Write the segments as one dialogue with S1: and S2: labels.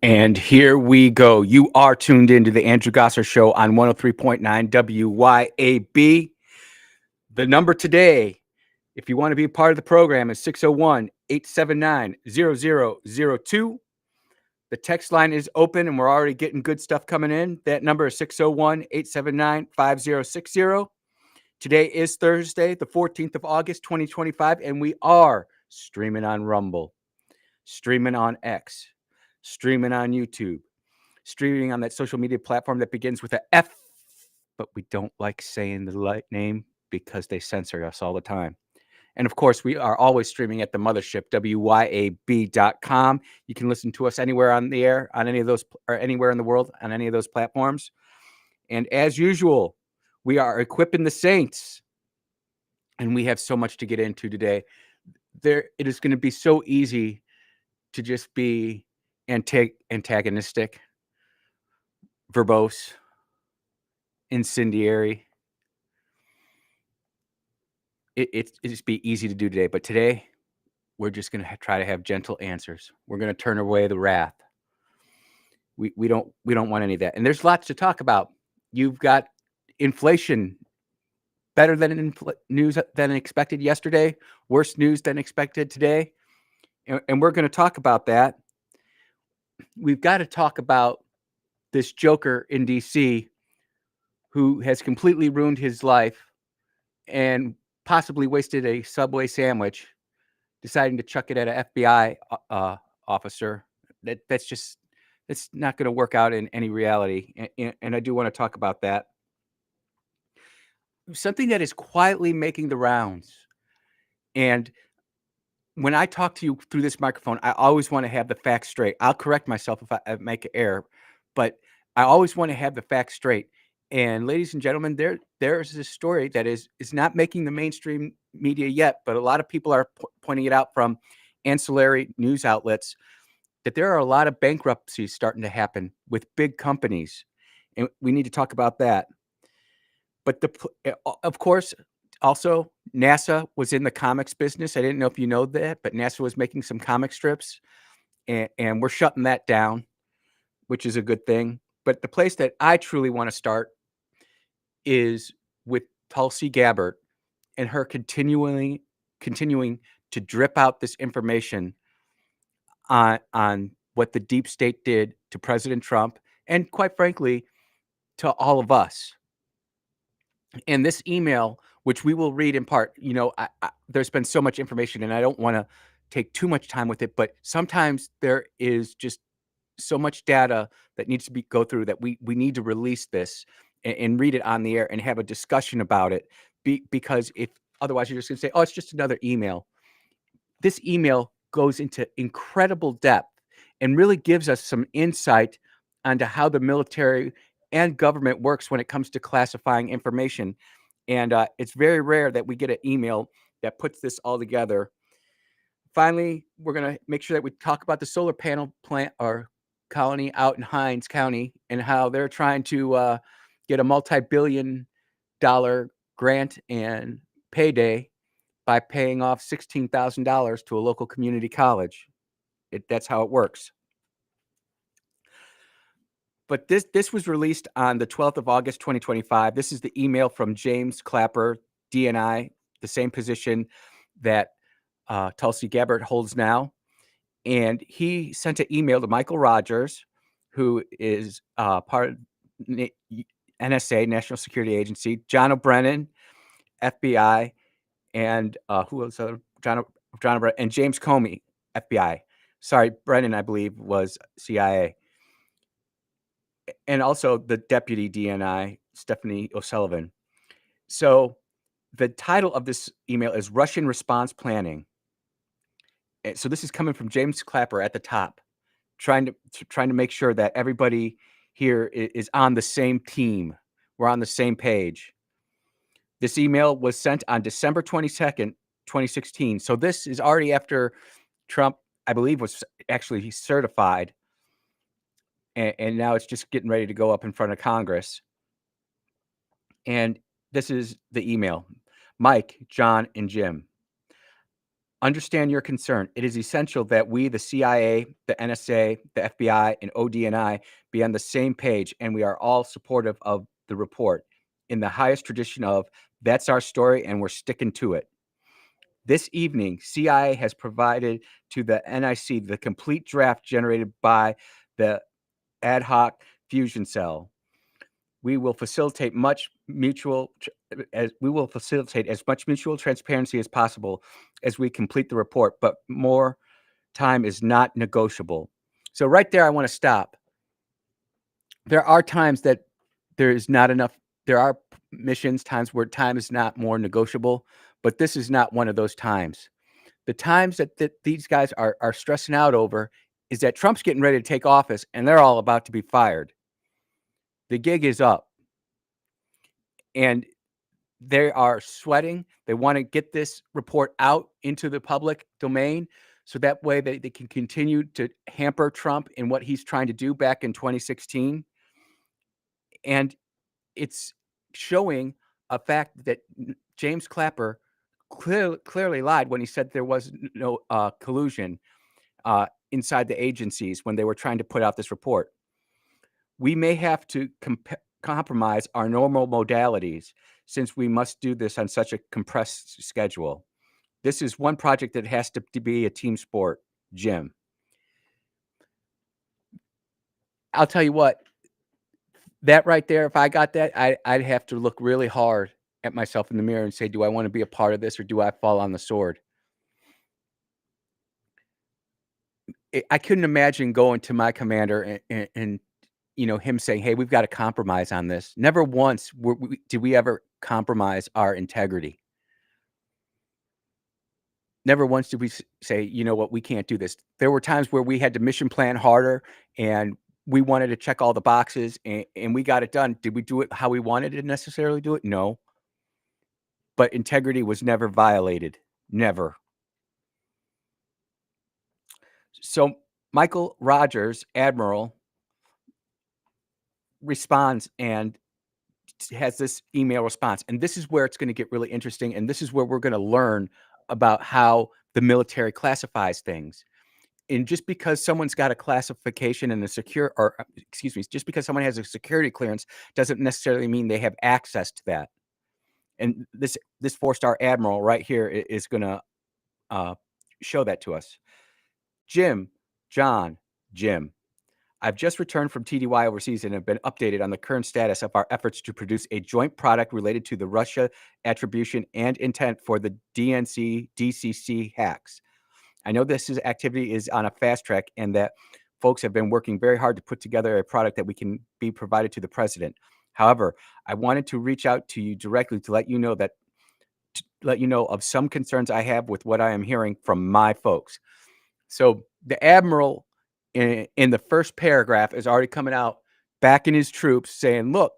S1: And here we go. You are tuned into the Andrew Gosser Show on 103.9 WYAB. The number today, if you want to be a part of the program, is 601 879 0002. The text line is open and we're already getting good stuff coming in. That number is 601 879 5060. Today is Thursday, the 14th of August, 2025, and we are streaming on Rumble, streaming on X, streaming on YouTube, streaming on that social media platform that begins with a F, but we don't like saying the name because they censor us all the time. And of course, we are always streaming at the mothership, WYAB.com. You can listen to us anywhere on the air, on any of those, or anywhere in the world, on any of those platforms. And as usual, we are equipping the saints. And we have so much to get into today. It is going to be so easy to just be antagonistic, verbose, incendiary. It just be easy to do today. But today, we're just going to try to have gentle answers. We're going to turn away the wrath. We don't want any of that. And there's lots to talk about. You've got inflation, better than news than expected yesterday, worse news than expected today. And we're going to talk about that. We've got to talk about this joker in D.C. who has completely ruined his life and possibly wasted a Subway sandwich, deciding to chuck it at an FBI officer. That's not going to work out in any reality. And I do want to talk about that. Something that is quietly making the rounds. And when I talk to you through this microphone, I always want to have the facts straight. I'll correct myself if I make an error, but I always want to have the facts straight. And ladies and gentlemen, there's this story that is not making the mainstream media yet, but a lot of people are pointing it out from ancillary news outlets that there are a lot of bankruptcies starting to happen with big companies. And we need to talk about that. But of course, also, NASA was in the comics business. I didn't know if you know that, but NASA was making some comic strips, and we're shutting that down, which is a good thing. But the place that I truly want to start is with Tulsi Gabbard and her continuing to drip out this information on what the deep state did to President Trump and, quite frankly, to all of us. And this email, which we will read in part, there's been so much information and I don't want to take too much time with it, but sometimes there is just so much data that needs to go through that we need to release this and read it on the air and have a discussion about it. Because if otherwise you're just going to say, oh, it's just another email. This email goes into incredible depth and really gives us some insight onto how the military and government works when it comes to classifying information. And it's very rare that we get an email that puts this all together. Finally, we're going to make sure that we talk about the solar panel plant or colony out in Hinds County and how they're trying to get a multi-billion-dollar grant and payday by paying off $16,000 to a local community college. That's how it works. But this was released on the 12th of August, 2025. This is the email from James Clapper, DNI, the same position that Tulsi Gabbard holds now. And he sent an email to Michael Rogers, who is part of NSA, National Security Agency, John O'Brien, FBI, and who else? John O'Brien, and James Comey, FBI. Sorry, Brennan, I believe, was CIA. And also the deputy DNI, Stephanie O'Sullivan. So the title of this email is Russian Response Planning. So this is coming from James Clapper at the top, trying to make sure that everybody here is on the same team. We're on the same page. This email was sent on December 22nd, 2016. So this is already after Trump, I believe, was actually certified. And now it's just getting ready to go up in front of Congress. And this is the email. Mike, John, and Jim. Understand your concern. It is essential that we, the CIA, the NSA, the FBI, and ODNI, be on the same page, and we are all supportive of the report in the highest tradition of that's our story and we're sticking to it. This evening, CIA has provided to the NIC the complete draft generated by the ad hoc fusion cell. We will facilitate as much mutual transparency as possible as we complete the report, but more time is not negotiable. So right there, I want to stop. There are times that there is not enough. There are times where time is not more negotiable, but this is not one of those times. The times that these guys are stressing out over is that Trump's getting ready to take office and they're all about to be fired. The gig is up. And they are sweating. They want to get this report out into the public domain so that way they can continue to hamper Trump in what he's trying to do back in 2016. And it's showing a fact that James Clapper clearly lied when he said there was no collusion inside the agencies when they were trying to put out this report. We may have to compromise our normal modalities since we must do this on such a compressed schedule. This is one project that has to be a team sport, Jim. I'll tell you what, that right there, if I got that, I'd have to look really hard at myself in the mirror and say, do I want to be a part of this or do I fall on the sword? I couldn't imagine going to my commander and him saying, hey, we've got to compromise on this. Never once did we ever compromise our integrity. Never once did we say, you know what, we can't do this. There were times where we had to mission plan harder and we wanted to check all the boxes and we got it done. Did we do it how we wanted to necessarily do it? No. But integrity was never violated. Never. So Michael Rogers, Admiral, responds and has this email response. And this is where it's going to get really interesting. And this is where we're going to learn about how the military classifies things. And just because someone's got a classification and just because someone has a security clearance doesn't necessarily mean they have access to that. And this 4-star admiral right here is going to show that to us. Jim, I've just returned from TDY overseas and have been updated on the current status of our efforts to produce a joint product related to the Russia attribution and intent for the DNC DCC hacks. I know activity is on a fast track and that folks have been working very hard to put together a product that we can be provided to the president. However, I wanted to reach out to you directly to let you know of some concerns I have with what I am hearing from my folks. So the admiral in the first paragraph is already coming out backing his troops saying, look,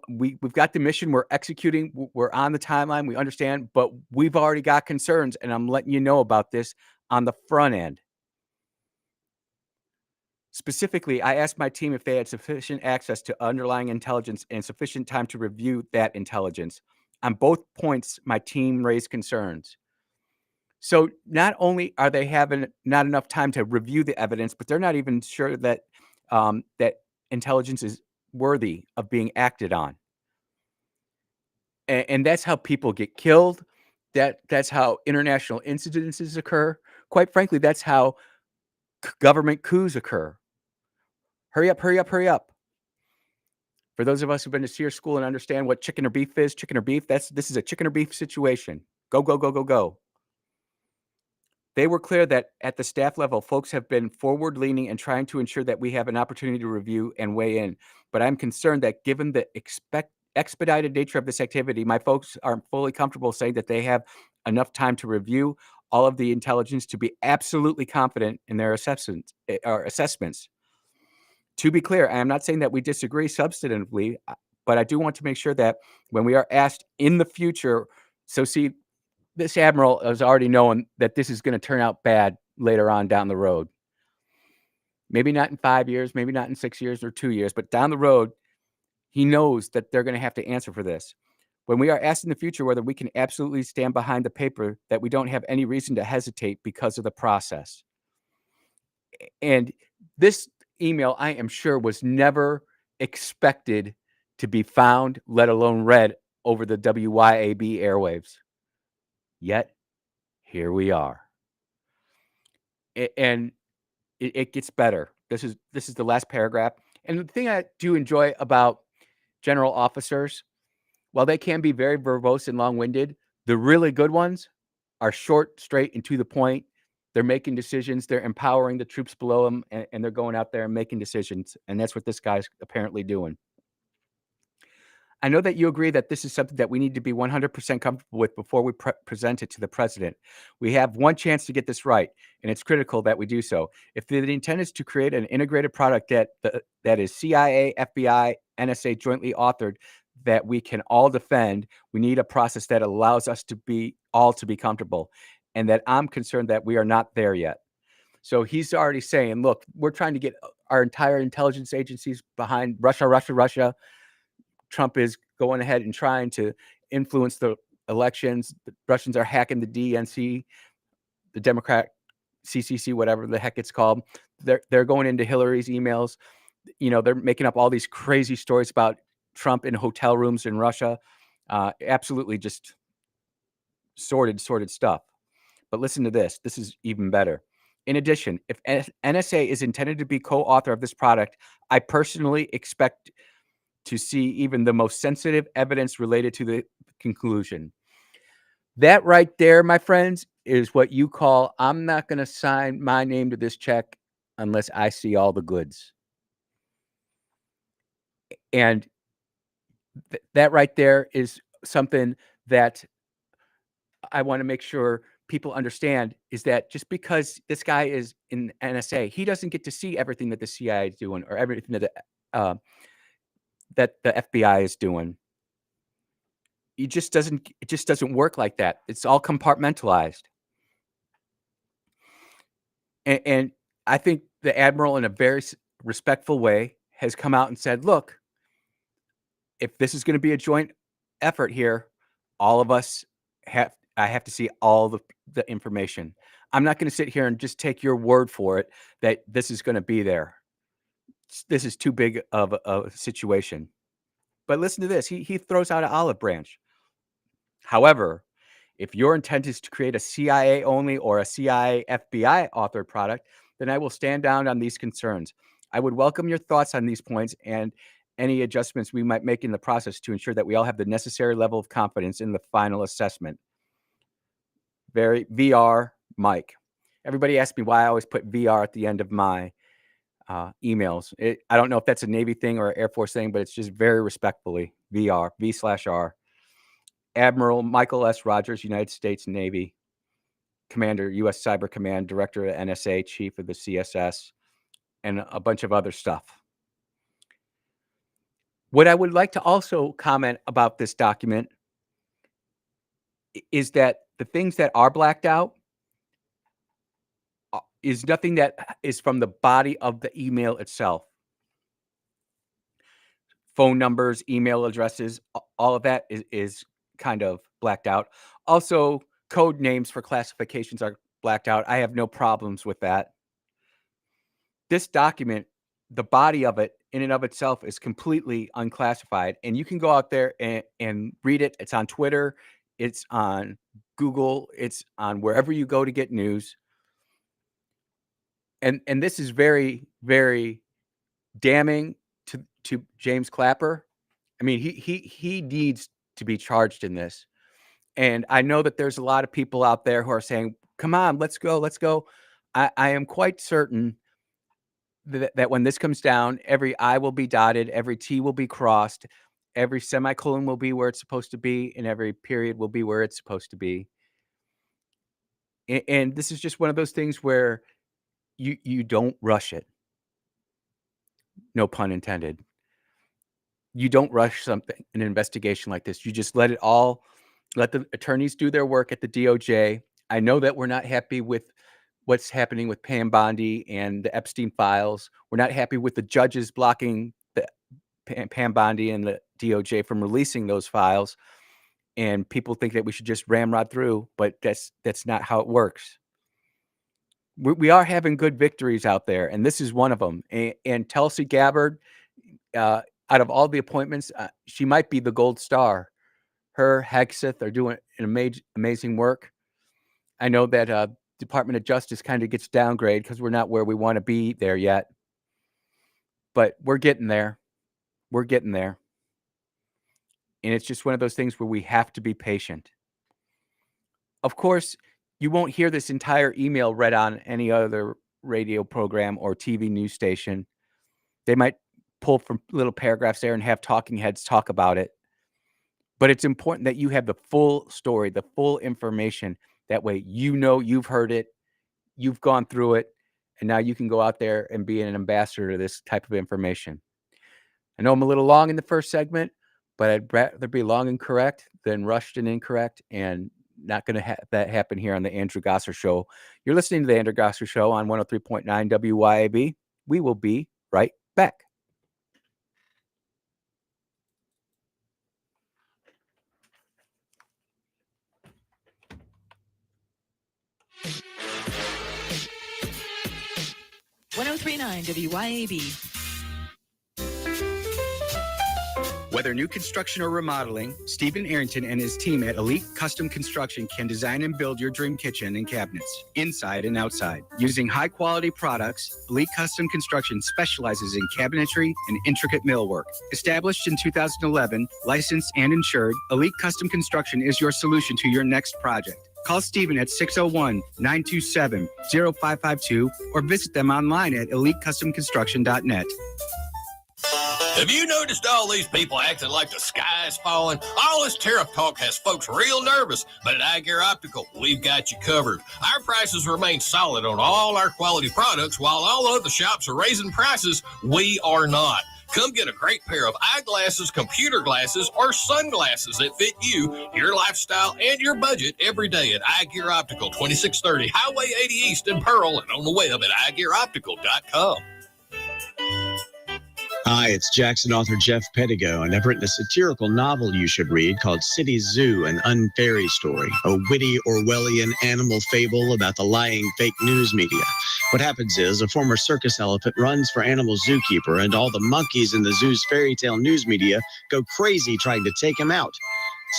S1: we've got the mission, we're executing, we're on the timeline, we understand, but we've already got concerns, and I'm letting you know about this on the front end. Specifically, I asked my team if they had sufficient access to underlying intelligence and sufficient time to review that intelligence. On both points, my team raised concerns. So not only are they having not enough time to review the evidence, but they're not even sure that that intelligence is worthy of being acted on. And that's how people get killed. That's how international incidences occur. Quite frankly, that's how government coups occur. Hurry up, hurry up, hurry up. For those of us who've been to SEER school and understand what chicken or beef is, this is a chicken or beef situation. Go, go, go, go, go. They were clear that at the staff level, folks have been forward-leaning and trying to ensure that we have an opportunity to review and weigh in. But I'm concerned that given the expedited nature of this activity, my folks aren't fully comfortable saying that they have enough time to review all of the intelligence to be absolutely confident in their assessments. To be clear, I am not saying that we disagree substantively, but I do want to make sure that when we are asked in the future, this admiral has already known that this is going to turn out bad later on down the road. Maybe not in 5 years, maybe not in 6 years or 2 years, but down the road, he knows that they're going to have to answer for this. When we are asked in the future whether we can absolutely stand behind the paper, that we don't have any reason to hesitate because of the process. And this email, I am sure, was never expected to be found, let alone read over the WYAB airwaves. Yet, here we are. And it gets better. This is the last paragraph. And the thing I do enjoy about general officers, while they can be very verbose and long-winded, the really good ones are short, straight, and to the point. They're making decisions. They're empowering the troops below them, and they're going out there and making decisions. And that's what this guy's apparently doing. I know that you agree that this is something that we need to be 100% comfortable with before we present it to the president. We have one chance to get this right, and it's critical that we do so. If the intent is to create an integrated product that is CIA, FBI, NSA jointly authored, that we can all defend, we need a process that allows us to be comfortable, and that I'm concerned that we are not there yet. So he's already saying, look, we're trying to get our entire intelligence agencies behind Russia. Trump is going ahead and trying to influence the elections. The Russians are hacking the DNC, the Democrat CCC, whatever the heck it's called. They're going into Hillary's emails. They're making up all these crazy stories about Trump in hotel rooms in Russia. Absolutely just sordid stuff. But listen to this. This is even better. In addition, if NSA is intended to be co-author of this product, I personally expect to see even the most sensitive evidence related to the conclusion. That right there, my friends, is what you call, I'm not going to sign my name to this check unless I see all the goods. And that right there is something that I want to make sure people understand, is that just because this guy is in NSA, he doesn't get to see everything that the CIA is doing or everything that the FBI is doing. It just doesn't work like that. It's all compartmentalized. And I think the admiral, in a very respectful way, has come out and said, look, if this is going to be a joint effort here, all of us I have to see all the information. I'm not going to sit here and just take your word for it that this is going to be there. This is too big of a situation. But listen to this. He throws out an olive branch. However, if your intent is to create a CIA only or a CIA FBI authored product, then I will stand down on these concerns. I would welcome your thoughts on these points and any adjustments we might make in the process to ensure that we all have the necessary level of confidence in the final assessment. Very VR, Mike. Everybody asks me why I always put VR at the end of my emails. I don't know if that's a Navy thing or an Air Force thing, but it's just very respectfully VR, V/R. Admiral Michael S. Rogers, United States Navy, Commander, U.S. Cyber Command, Director of NSA, Chief of the CSS, and a bunch of other stuff. What I would like to also comment about this document is that the things that are blacked out is nothing that is from the body of the email itself. Phone numbers, email addresses, all of that is kind of blacked out. Also, code names for classifications are blacked out. I have no problems with that. This document, the body of it in and of itself, is completely unclassified. And you can go out there and read it. It's on Twitter. It's on Google. It's on wherever you go to get news. And this is very, very damning to James Clapper. I mean, he needs to be charged in this. And I know that there's a lot of people out there who are saying, come on, let's go. I am quite certain that when this comes down, every I will be dotted, every T will be crossed, every semicolon will be where it's supposed to be, and every period will be where it's supposed to be. And this is just one of those things where you don't rush it. No pun intended. You don't rush an investigation like this. You just let the attorneys do their work at the DOJ. I know that we're not happy with what's happening with Pam Bondi and the Epstein files. We're not happy with the judges blocking the Pam Bondi and the DOJ from releasing those files. and people think that we should just ramrod through, but that's not how it works. We are having good victories out there, and this is one of them. And Tulsi Gabbard, out of all the appointments, she might be the gold star. Her, Hegseth are doing an amazing work. I know that Department of Justice kind of gets downgraded because we're not where we want to be there yet. But we're getting there. We're getting there. And it's just one of those things where we have to be patient. Of course, you won't hear this entire email read on any other radio program or TV news station. They might pull from little paragraphs there and have talking heads talk about it. But it's important that you have the full story, the full information. That way, you've heard it, you've gone through it, and now you can go out there and be an ambassador to this type of information. I know I'm a little long in the first segment, but I'd rather be long and correct than rushed and incorrect, and not going to have that happen here on the Andrew Gosser Show. You're listening to the Andrew Gosser Show on 103.9 WYAB. We will be right back.
S2: WYAB.
S1: Whether new construction or remodeling, Stephen Arrington and his team at Elite Custom Construction can design and build your dream kitchen and cabinets, inside and outside. Using high-quality products, Elite Custom Construction specializes in cabinetry and intricate millwork. Established in 2011, licensed and insured, Elite Custom Construction is your solution to your next project. Call Stephen at 601-927-0552 or visit them online at elitecustomconstruction.net.
S3: Have you noticed all these people acting like the sky is falling? All this tariff talk has folks real nervous, but at iGear Optical, we've got you covered. Our prices remain solid on all our quality products, while all other shops are raising prices. We are not. Come get a great pair of eyeglasses, computer glasses, or sunglasses that fit you, your lifestyle, and your budget every day at iGear Optical, 2630 Highway 80 East in Pearl, and on the web at iGearOptical.com.
S4: Hi, it's Jackson author Jeff Pettigo, and I've written a satirical novel you should read called City Zoo, an unfairy story, a witty Orwellian animal fable about the lying fake news media. What happens is a former circus elephant runs for animal zookeeper, and all the monkeys in the zoo's fairy tale news media go crazy trying to take him out.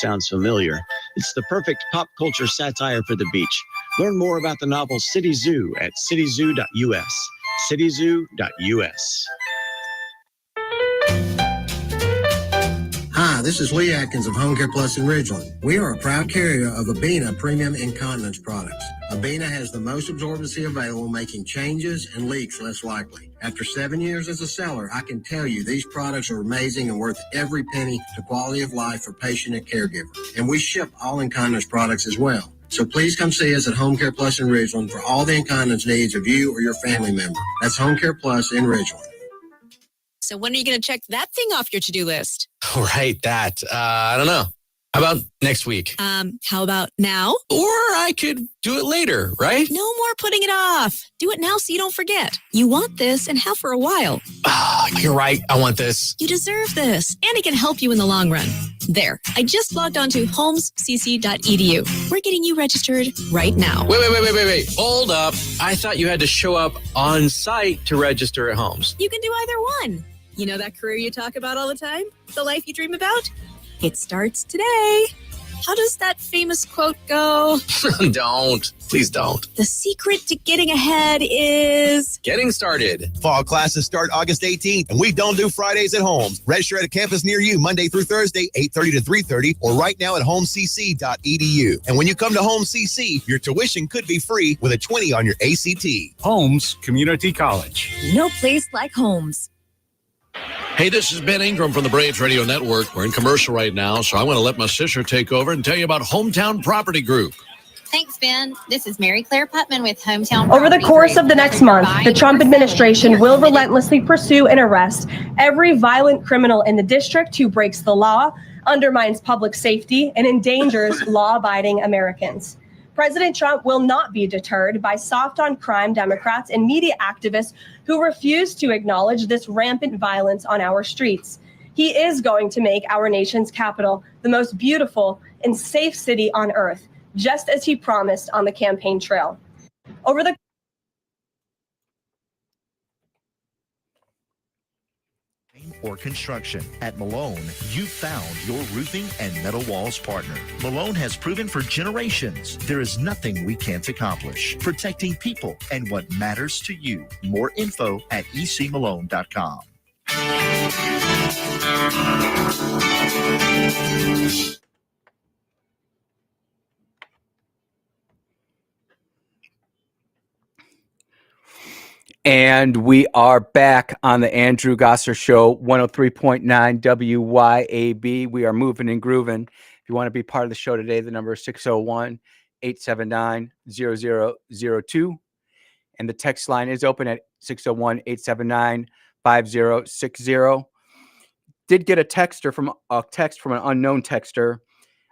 S4: Sounds familiar. It's the perfect pop culture satire for the beach. Learn more about the novel City Zoo at cityzoo.us. cityzoo.us.
S5: Hi, this is Lee Atkins of Home Care Plus in Ridgeland. We are a proud carrier of Abena Premium Incontinence products. Abena has the most absorbency available, making changes and leaks less likely. After 7 years as a seller, I can tell you these products are amazing and worth every penny to quality of life for patient and caregiver. And we ship all incontinence products as well. So please come see us at Home Care Plus in Ridgeland for all the incontinence needs of you or your family member. That's Home Care Plus in Ridgeland.
S2: So when are you going to check that thing off your to-do list?
S6: Right, that. I don't know. How about next week?
S2: How about now?
S6: Or I could do it later, right?
S2: No more putting it off. Do it now so you don't forget. You want this and have for a while.
S6: You're right. I want this.
S2: You deserve this, and it can help you in the long run. There, I just logged on to homescc.edu. We're getting you registered right now.
S6: Wait. Hold up. I thought you had to show up on site to register at Homes.
S2: You can do either one. You know that career you talk about all the time? The life you dream about? It starts today. How does that famous quote go?
S6: Don't. Please don't.
S2: The secret to getting ahead is...
S6: getting started.
S7: Fall classes start August 18th, and we don't do Fridays at home. Register at a campus near you Monday through Thursday, 8:30 to 3:30, or right now at homecc.edu. And when you come to Home CC, your tuition could be free with a 20 on your ACT.
S8: Holmes Community College.
S2: No place like Homes.
S3: Hey, this is Ben Ingram from the Braves Radio Network. We're in commercial right now, so I want to let my sister take over and tell you about Hometown Property Group.
S9: Thanks, Ben. This is Mary Claire Putman with Hometown
S10: Over the
S9: Property
S10: course
S9: Group.
S10: of the next month, the Trump administration will relentlessly pursue and arrest every violent criminal in the district who breaks the law, undermines public safety, and endangers law-abiding Americans. President Trump will not be deterred by soft-on-crime Democrats and media activists who refuse to acknowledge this rampant violence on our streets. He is going to make our nation's capital the most beautiful and safe city on earth, just as he promised on the campaign trail. Over the
S11: or construction. At Malone, you found your roofing and metal walls partner. Malone has proven for generations there is nothing we can't accomplish. Protecting people and what matters to you. More info at ecmalone.com.
S1: And we are back on the Andrew Gosser Show, 103.9 WYAB. We are moving and grooving. If you want to be part of the show today, the number is 601-879-0002. And the text line is open at 601-879-5060. Did get a text from an unknown texter.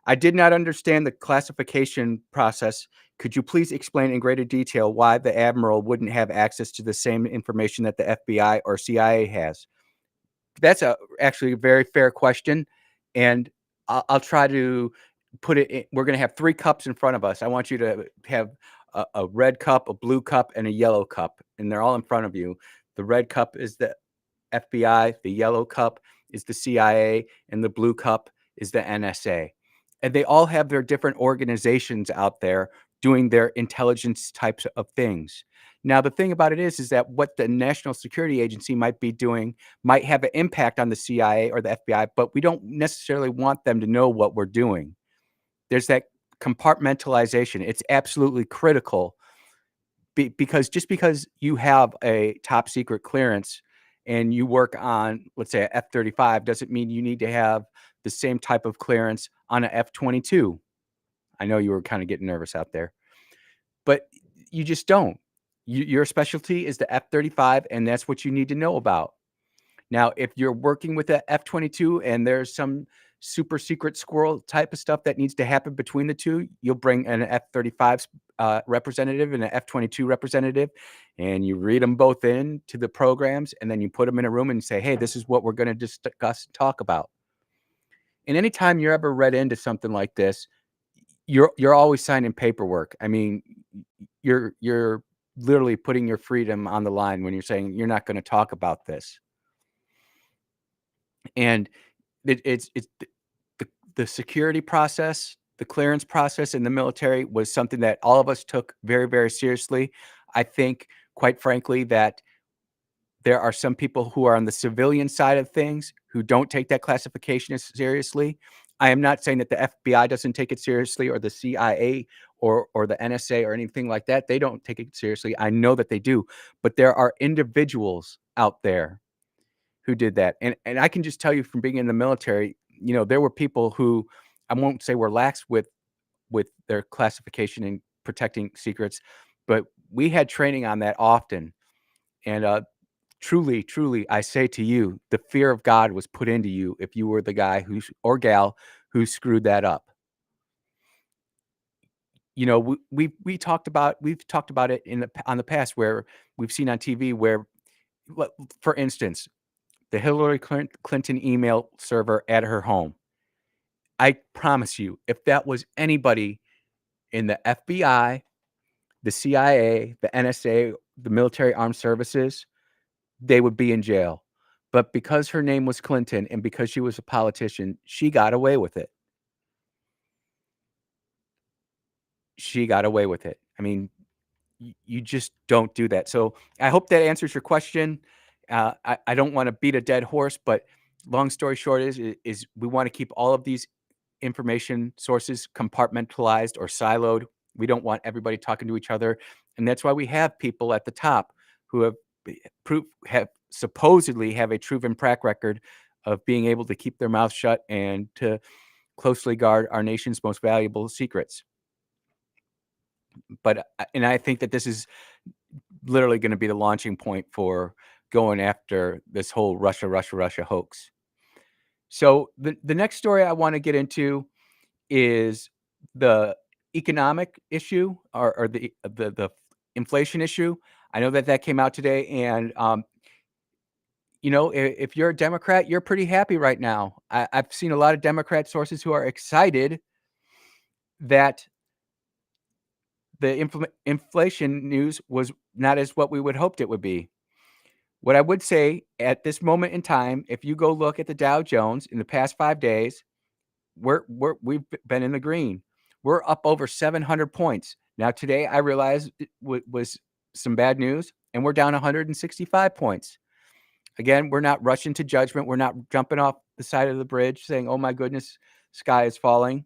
S1: I did not understand the classification process. Could you please explain in greater detail why the admiral wouldn't have access to the same information that the FBI or CIA has? That's actually a very fair question, and I'll try to put it in. We're going to have 3 cups in front of us. I want you to have a red cup, a blue cup, and a yellow cup, and they're all in front of you. The red cup is the FBI, the yellow cup is the CIA, and the blue cup is the NSA. And they all have their different organizations out there doing their intelligence types of things. Now, the thing about it is that what the National Security Agency might be doing might have an impact on the CIA or the FBI, but we don't necessarily want them to know what we're doing. There's that compartmentalization. It's absolutely critical because just because you have a top secret clearance and you work on, let's say, a F-35 doesn't mean you need to have the same type of clearance on a F-22. I know you were kind of getting nervous out there, but you just don't. Your specialty is the F-35, and that's what you need to know about. Now, if you're working with a F-22 and there's some super secret squirrel type of stuff that needs to happen between the two, you'll bring an F-35 representative and an F-22 representative, and you read them both in to the programs, and then you put them in a room and say, hey, this is what we're going to discuss and talk about. And anytime you're ever read into something like this, you're always signing paperwork. I mean, you're literally putting your freedom on the line when you're saying you're not going to talk about this. And it's the security process, the clearance process in the military was something that all of us took very, very seriously. I think, quite frankly, that there are some people who are on the civilian side of things who don't take that classification as seriously. I am not saying that the FBI doesn't take it seriously, or the CIA or the NSA or anything like that. They don't take it seriously. I know that they do, but there are individuals out there who did that. And I can just tell you from being in the military, you know, there were people who, I won't say were lax with their classification and protecting secrets, but we had training on that often. And truly, truly, I say to you, the fear of God was put into you if you were the guy or gal who screwed that up. You know, we've talked about it on the past where we've seen on TV where, for instance, the Hillary Clinton email server at her home. I promise you, if that was anybody in the FBI, the CIA, the NSA, the military armed services, they would be in jail. But because her name was Clinton and because she was a politician, she got away with it. She got away with it. I mean, you just don't do that. So I hope that answers your question. I don't want to beat a dead horse, but long story short is we want to keep all of these information sources compartmentalized or siloed. We don't want everybody talking to each other. And that's why we have people at the top who have supposedly have a proven track record of being able to keep their mouth shut and to closely guard our nation's most valuable secrets. But I think that this is literally going to be the launching point for going after this whole Russia hoax. So the next story I want to get into is the economic issue or the inflation issue. I know that came out today, and if you're a Democrat, you're pretty happy right now. I've seen a lot of Democrat sources who are excited that the inflation news was not as what we would hoped it would be. What I would say at this moment in time, if you go look at the Dow Jones in the past 5 days, we've been in the green. We're up over 700 points. Now today I realize it was some bad news, and we're down 165 points. Again, we're not rushing to judgment. We're not jumping off the side of the bridge saying, "Oh my goodness, sky is falling."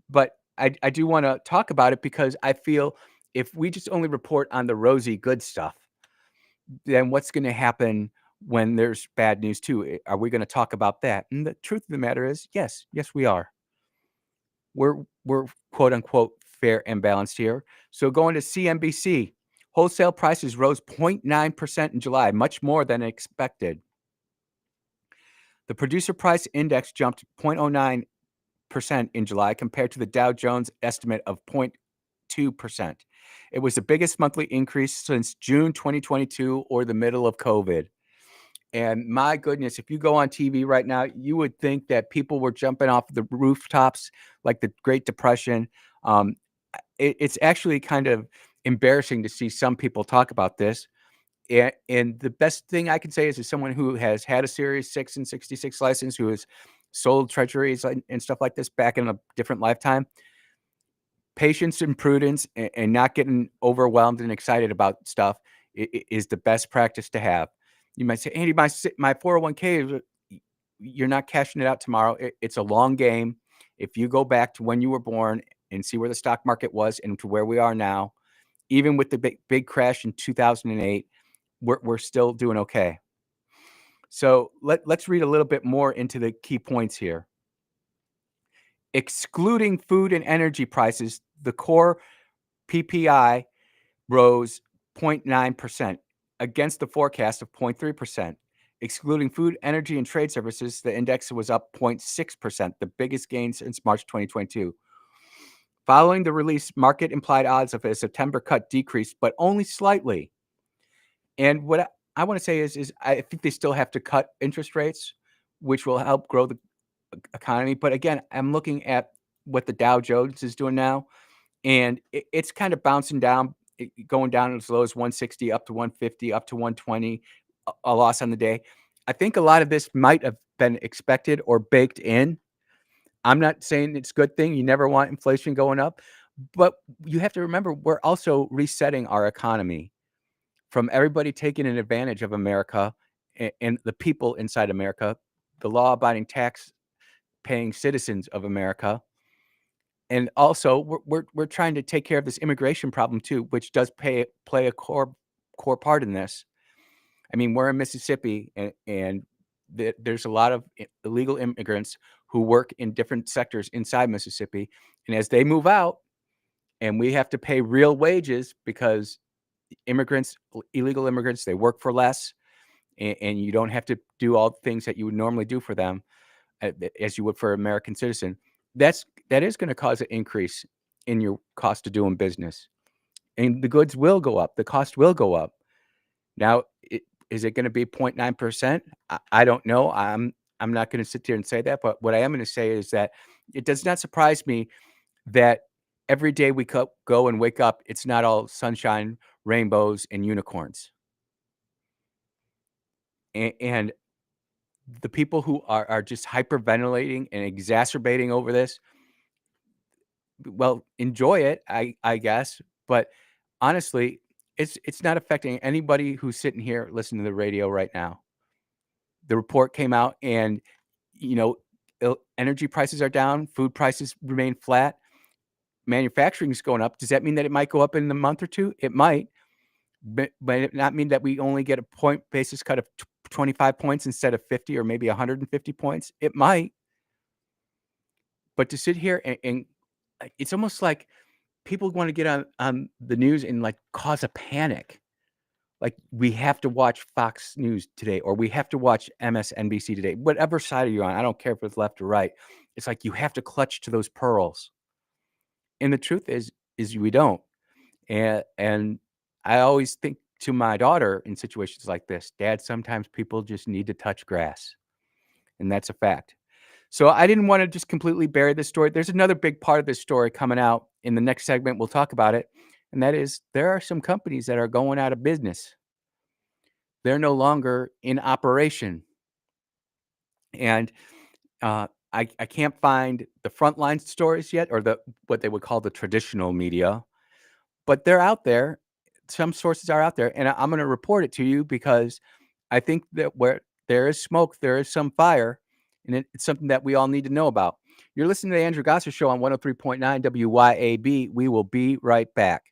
S1: But I do want to talk about it because I feel if we just only report on the rosy good stuff, then what's going to happen when there's bad news too? Are we going to talk about that? And the truth of the matter is, yes, we are. We're quote unquote fair and balanced here. So going to CNBC, wholesale prices rose 0.9% in July, much more than expected. The producer price index jumped 0.09% in July compared to the Dow Jones estimate of 0.2%. It was the biggest monthly increase since June 2022 or the middle of COVID. And my goodness, if you go on TV right now, you would think that people were jumping off the rooftops like the Great Depression. It's actually kind of embarrassing to see some people talk about this. And the best thing I can say is, as someone who has had a Series 6 and 66 license, who has sold treasuries and stuff like this back in a different lifetime, patience and prudence and not getting overwhelmed and excited about stuff is the best practice to have. You might say, Andy, my 401k, you're not cashing it out tomorrow. It's a long game. If you go back to when you were born and see where the stock market was and to where we are now, even with the big crash in 2008, we're still doing okay. So let's read a little bit more into the key points here. Excluding food and energy prices, the core PPI rose 0.9% against the forecast of 0.3%. Excluding food, energy, and trade services, the index was up 0.6%, the biggest gain since March 2022. Following the release, market implied odds of a September cut decreased, but only slightly. And what I want to say is I think they still have to cut interest rates, which will help grow the economy. But again, I'm looking at what the Dow Jones is doing now, and it's kind of bouncing down, going down as low as 160, up to 150, up to 120, a loss on the day. I think a lot of this might have been expected or baked in. I'm not saying it's a good thing. You never want inflation going up, but you have to remember we're also resetting our economy from everybody taking an advantage of America and the people inside America, the law-abiding tax-paying citizens of America. And also, we're trying to take care of this immigration problem too, which does play a core part in this. I mean, we're in Mississippi, and there's a lot of illegal immigrants who work in different sectors inside Mississippi, and as they move out, and we have to pay real wages because illegal immigrants, they work for less, and you don't have to do all the things that you would normally do for them as you would for an American citizen. That is going to cause an increase in your cost of doing business, and the goods will go up. The cost will go up. Now, is it going to be 0.9%? I don't know. I'm not going to sit here and say that, but what I am going to say is that it does not surprise me that every day we go and wake up, it's not all sunshine, rainbows, and unicorns. And the people who are just hyperventilating and exacerbating over this, well, enjoy it, I guess. But honestly, it's not affecting anybody who's sitting here listening to the radio right now. The report came out, and energy prices are down, food prices remain flat, manufacturing is going up. Does that mean that it might go up in a month or two? It might, but it not mean that we only get a point basis cut of 25 points instead of 50 or maybe 150 points. It might. But to sit here and it's almost like people want to get on the news and like cause a panic. Like we have to watch Fox News today, or we have to watch MSNBC today, whatever side you're on. I don't care if it's left or right. It's like you have to clutch to those pearls. And the truth is we don't. And I always think to my daughter in situations like this, Dad, sometimes people just need to touch grass. And that's a fact. So I didn't want to just completely bury this story. There's another big part of this story coming out in the next segment. We'll talk about it. And that is there are some companies that are going out of business. They're no longer in operation. And I can't find the frontline stories yet, or what they would call the traditional media, but they're out there. Some sources are out there, and I'm going to report it to you because I think that where there is smoke, there is some fire, and it's something that we all need to know about. You're listening to the Andrew Gosser Show on 103.9 WYAB. We will be right back.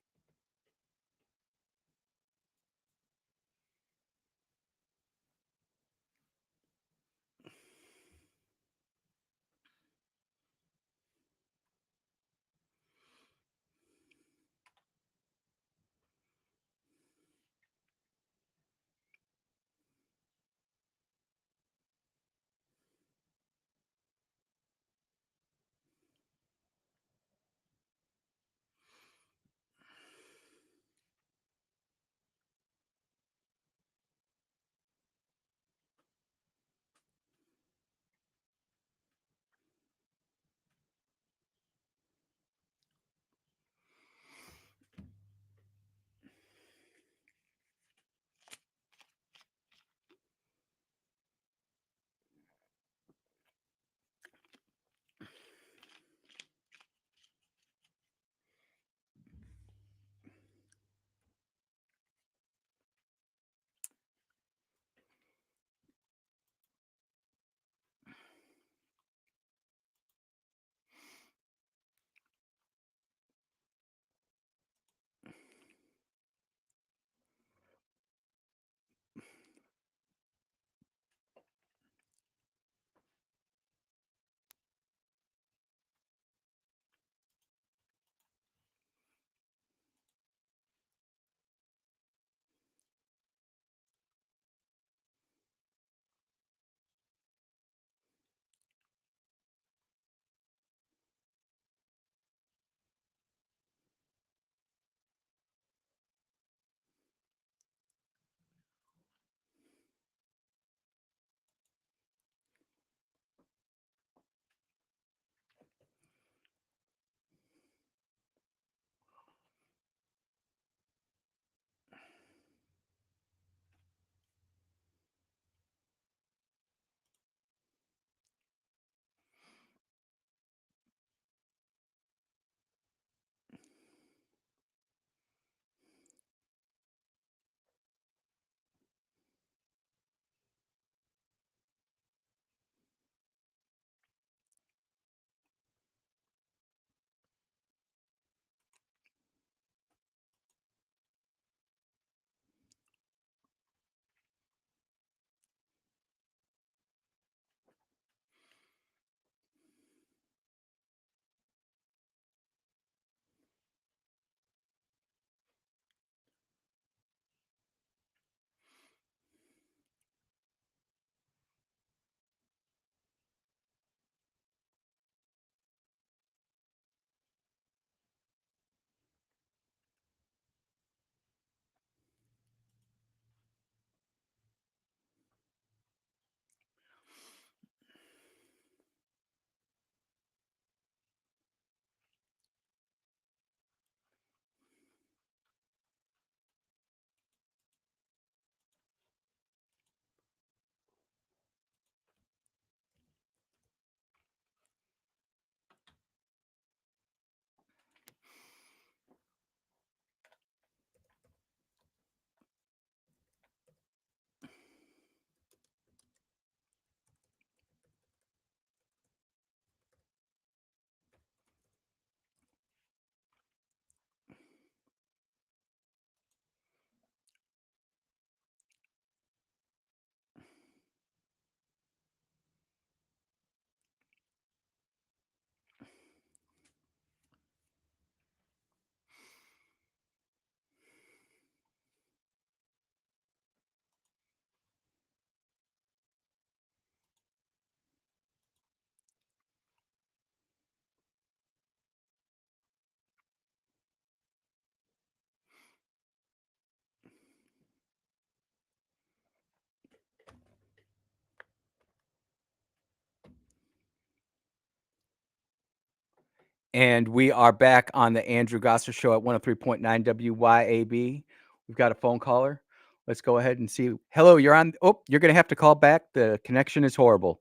S1: And we are back on the Andrew Gosser Show at 103.9 WYAB. We've got a phone caller. Let's go ahead and see. Hello, you're on. Oh, you're going to have to call back. The connection is horrible.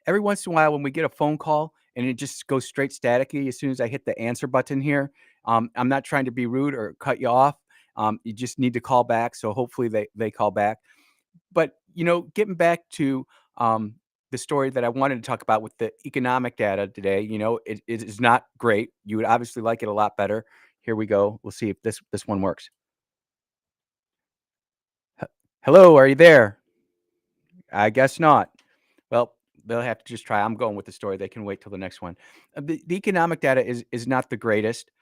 S1: Every once in a while, when we get a phone call and it just goes straight staticky as soon as I hit the answer button here, I'm not trying to be rude or cut you off. You just need to call back. So hopefully they call back. But, getting back to the story that I wanted to talk about with the economic data today, it is not great. You would obviously like it a lot better. Here we go. We'll see if this one works. Hello, are you there? I guess not. Well, they'll have to just try. I'm going with the story. They can wait till the next one. The economic data is not the greatest,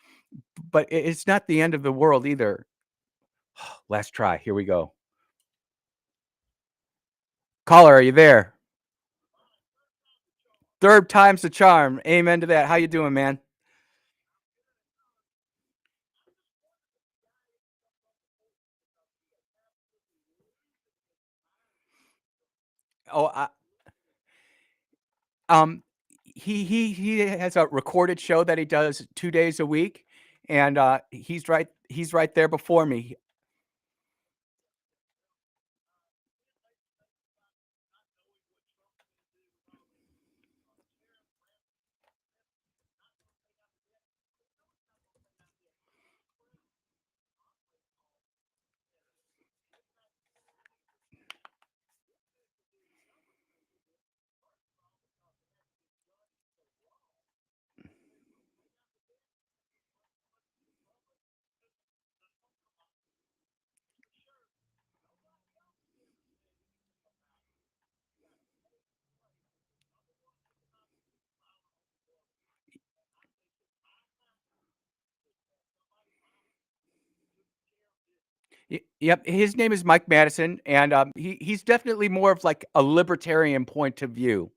S1: but it's not the end of the world either. Last try. Here we go. Caller, are you there? Third time's the charm. Amen to that. How you doing, man? Oh, um, he has a recorded show that he does 2 days a week, and he's right there before me. Yep, his name is Mike Madison, and he's definitely more of like a libertarian point of view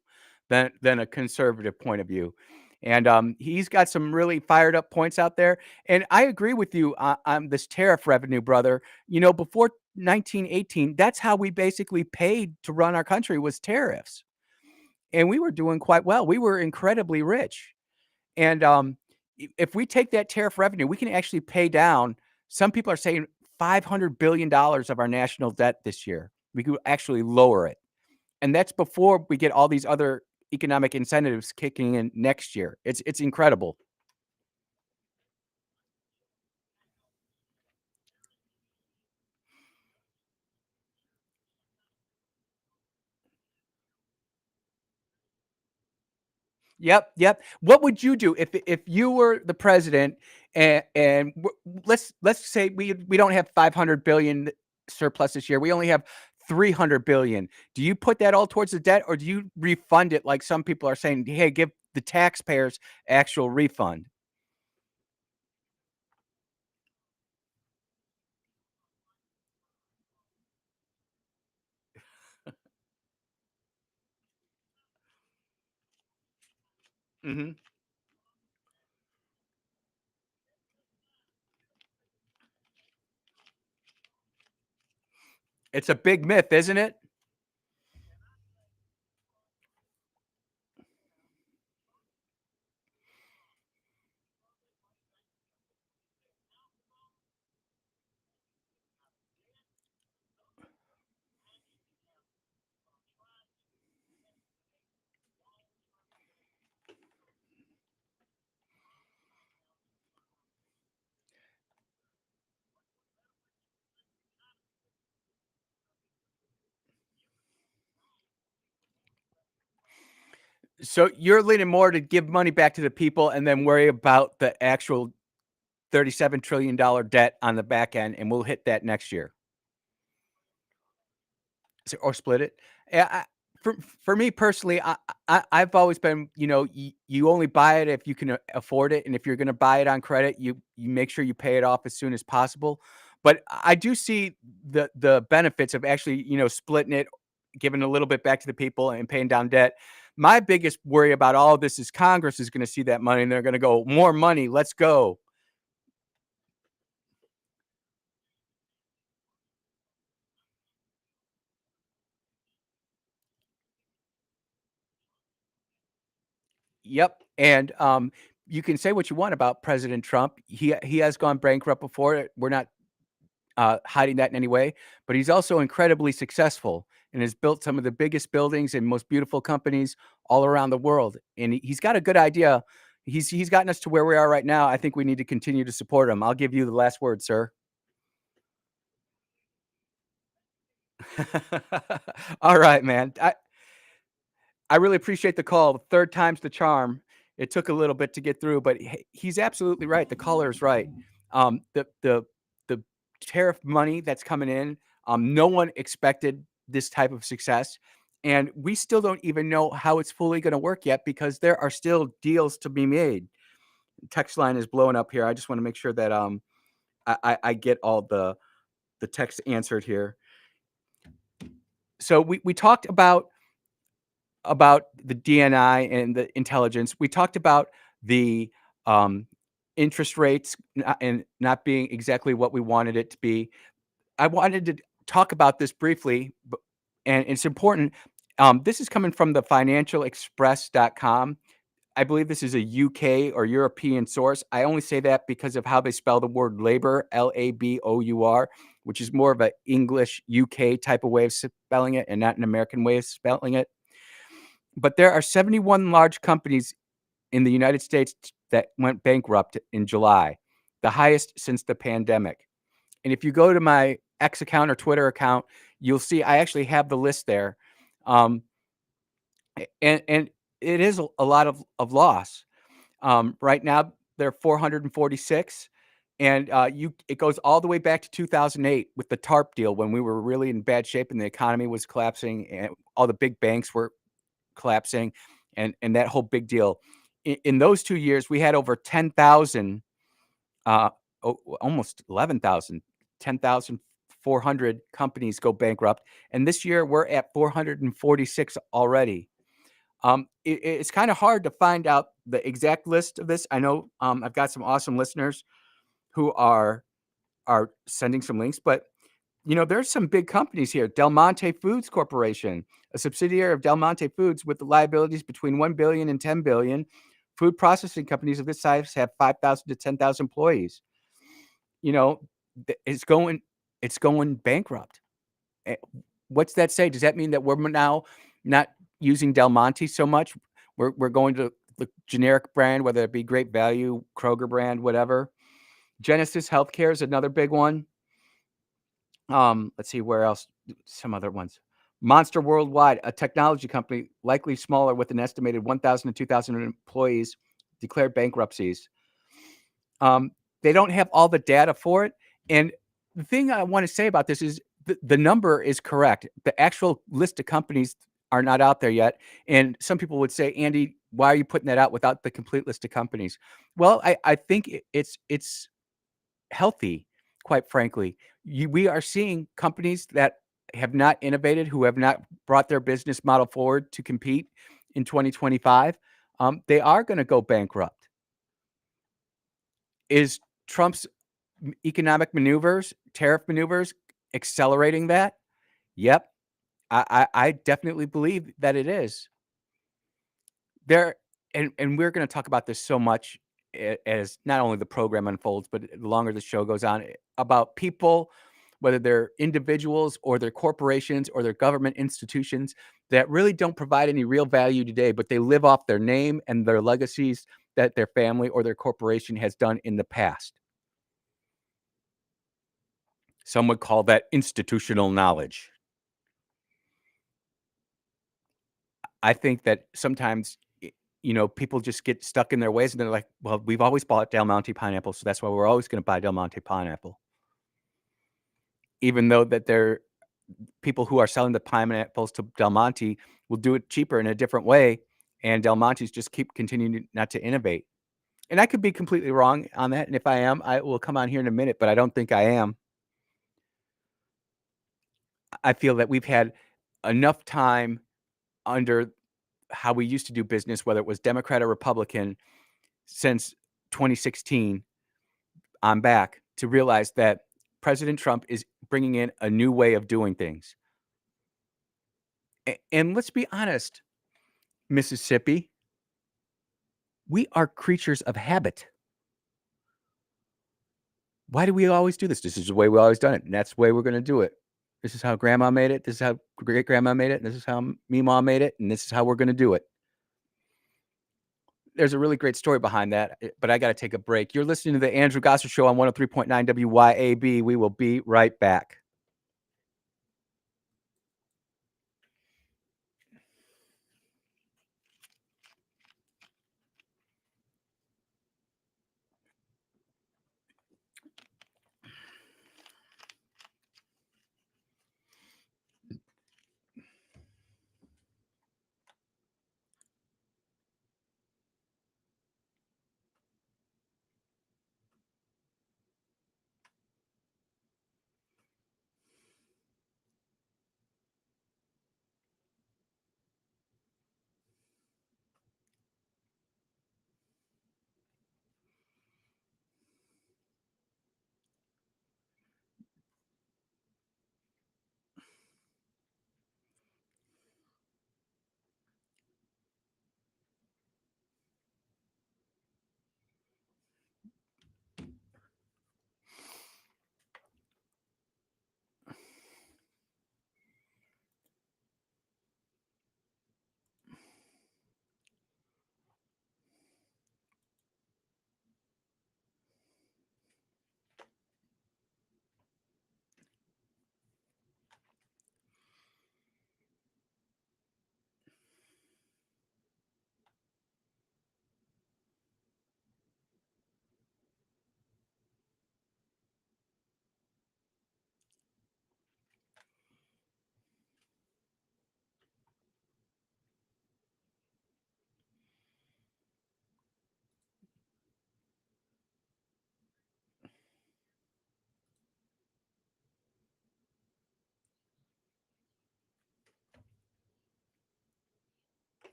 S1: than a conservative point of view, and he's got some really fired up points out there. And I agree with you on this tariff revenue, brother. Before 1918, that's how we basically paid to run our country was tariffs, and we were doing quite well. We were incredibly rich. And if we take that tariff revenue, we can actually pay down. Some people are saying $500 billion of our national debt this year. We could actually lower it, and that's before we get all these other economic incentives kicking in next year. It's incredible. Yep. What would you do if you were the president let's say we don't have 500 billion surplus this year. We only have 300 billion. Do you put that all towards the debt, or do you refund it like some people are saying, "Hey, give the taxpayers actual refund"? Mhm. It's a big myth, isn't it? So you're leaning more to give money back to the people and then worry about the actual $37 trillion debt on the back end, and we'll hit that next year. Or split it. Yeah, for me personally, I've always been, you only buy it if you can afford it, and if you're going to buy it on credit, you make sure you pay it off as soon as possible. But I do see the benefits of actually, splitting it, giving a little bit back to the people, and paying down debt. My biggest worry about all of this is Congress is going to see that money and they're going to go, more money, let's go. Yep. And you can say what you want about President Trump. He has gone bankrupt before. We're not hiding that in any way, but he's also incredibly successful and has built some of the biggest buildings and most beautiful companies all around the world. And he's got a good idea. He's gotten us to where we are right now. I think we need to continue to support him. I'll give you the last word, sir. All right, man. I really appreciate the call. Third time's the charm. It took a little bit to get through, but he's absolutely right. The caller is right. The tariff money that's coming in, no one expected this type of success, and we still don't even know how it's fully going to work yet because there are still deals to be made. Text line is blowing up here. I just want to make sure that I get all the text answered here. So we talked about the DNI and the intelligence. We talked about the interest rates and not being exactly what we wanted it to be. I wanted to talk about this briefly, and it's important. This is coming from the financialexpress.com. I believe this is a UK or European source. I only say that because of how they spell the word labor, Labour, which is more of an English UK type of way of spelling it and not an American way of spelling it. But there are 71 large companies in the United States that went bankrupt in July, the highest since the pandemic. And if you go to my X account or Twitter account, you'll see I actually have the list there. And it is a lot of loss. Right now, there are 446. And it goes all the way back to 2008 with the TARP deal when we were really in bad shape and the economy was collapsing and all the big banks were collapsing and that whole big deal. In those 2 years, we had over 10,000, almost 11,000, 10,400 companies go bankrupt. And this year we're at 446 already. It's kind of hard to find out the exact list of this. I know I've got some awesome listeners who are sending some links, but there's some big companies here. Del Monte Foods Corporation, a subsidiary of Del Monte Foods with the liabilities between $1 billion and $10 billion. Food processing companies of this size have 5,000 to 10,000 employees. It's going bankrupt. What's that say? Does that mean that we're now not using Del Monte so much? We're going to the generic brand, whether it be Great Value, Kroger brand, whatever. Genesis Healthcare is another big one. Let's see where else. Some other ones. Monster Worldwide, a technology company, likely smaller with an estimated 1,000 to 2,000 employees, declared bankruptcies. They don't have all the data for it. And the thing I want to say about this is the number is correct. The actual list of companies are not out there yet. And some people would say, Andy, why are you putting that out without the complete list of companies? Well, I think it's healthy, quite frankly. We are seeing companies that have not innovated, who have not brought their business model forward to compete in 2025. They are going to go bankrupt. Is Trump's economic maneuvers, tariff maneuvers, accelerating that? Yep. I definitely believe that it is. And we're going to talk about this so much as not only the program unfolds, but the longer the show goes on, about people, whether they're individuals or they're corporations or they're government institutions that really don't provide any real value today, but they live off their name and their legacies that their family or their corporation has done in the past. Some would call that institutional knowledge. I think that sometimes, people just get stuck in their ways and they're like, well, we've always bought Del Monte pineapple, so that's why we're always going to buy Del Monte pineapple. Even though that they're people who are selling the pineapples to Del Monte will do it cheaper in a different way, and Del Monte's just keep continuing not to innovate. And I could be completely wrong on that, and if I am, I will come on here in a minute, but I don't think I am. I feel that we've had enough time under how we used to do business, whether it was Democrat or Republican, since 2016 on back, to realize that President Trump is bringing in a new way of doing things. And let's be honest, Mississippi, We are creatures of habit. Why do we always do this? This is the way we always done it, and that's the way we're going to do it. This is how grandma made it. This is how great grandma made it. And this is how me mom made it. And this is how we're going to do it. There's a really great story behind that, but I got to take a break. You're listening to the Andrew Gosser Show on 103.9 WYAB. We will be right back.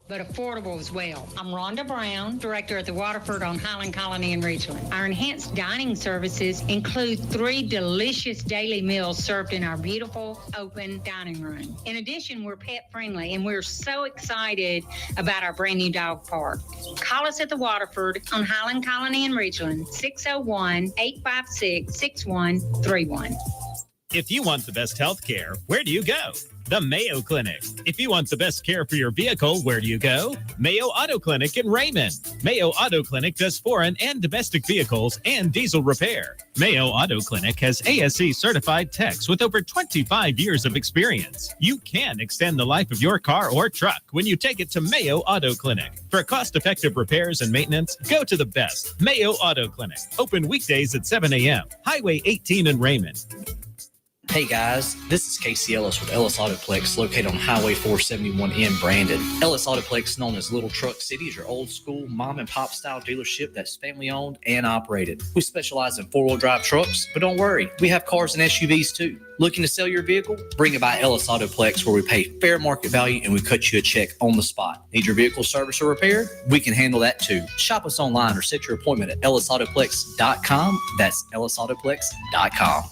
S12: But affordable as well. I'm Rhonda Brown, director at the Waterford on Highland Colony in Ridgeland. Our enhanced dining services include 3 delicious daily meals served in our beautiful open dining room. In addition, we're pet friendly and we're so excited about our brand new dog park. Call us at the Waterford on Highland Colony in Ridgeland, 601-856-6131.
S13: If you want the best health care, where do you go? The Mayo Clinic. If you want the best care for your vehicle, where do you go? Mayo Auto Clinic in Raymond. Mayo Auto Clinic does foreign and domestic vehicles and diesel repair. Mayo Auto Clinic has ASE certified techs with over 25 years of experience. You can extend the life of your car or truck when you take it to Mayo Auto Clinic. For cost-effective repairs and maintenance, go to the best, Mayo Auto Clinic. Open weekdays at 7 a.m. Highway 18 in Raymond.
S14: Hey guys, this is Casey Ellis with Ellis Autoplex, located on Highway 471 in Brandon. Ellis Autoplex, known as Little Truck City, is your old school mom and pop style dealership that's family owned and operated. We specialize in 4-wheel drive trucks, but don't worry, we have cars and SUVs too. Looking to sell your vehicle? Bring it by Ellis Autoplex, where we pay fair market value and we cut you a check on the spot. Need your vehicle service or repaired? We can handle that too. Shop us online or set your appointment at ellisautoplex.com. That's ellisautoplex.com.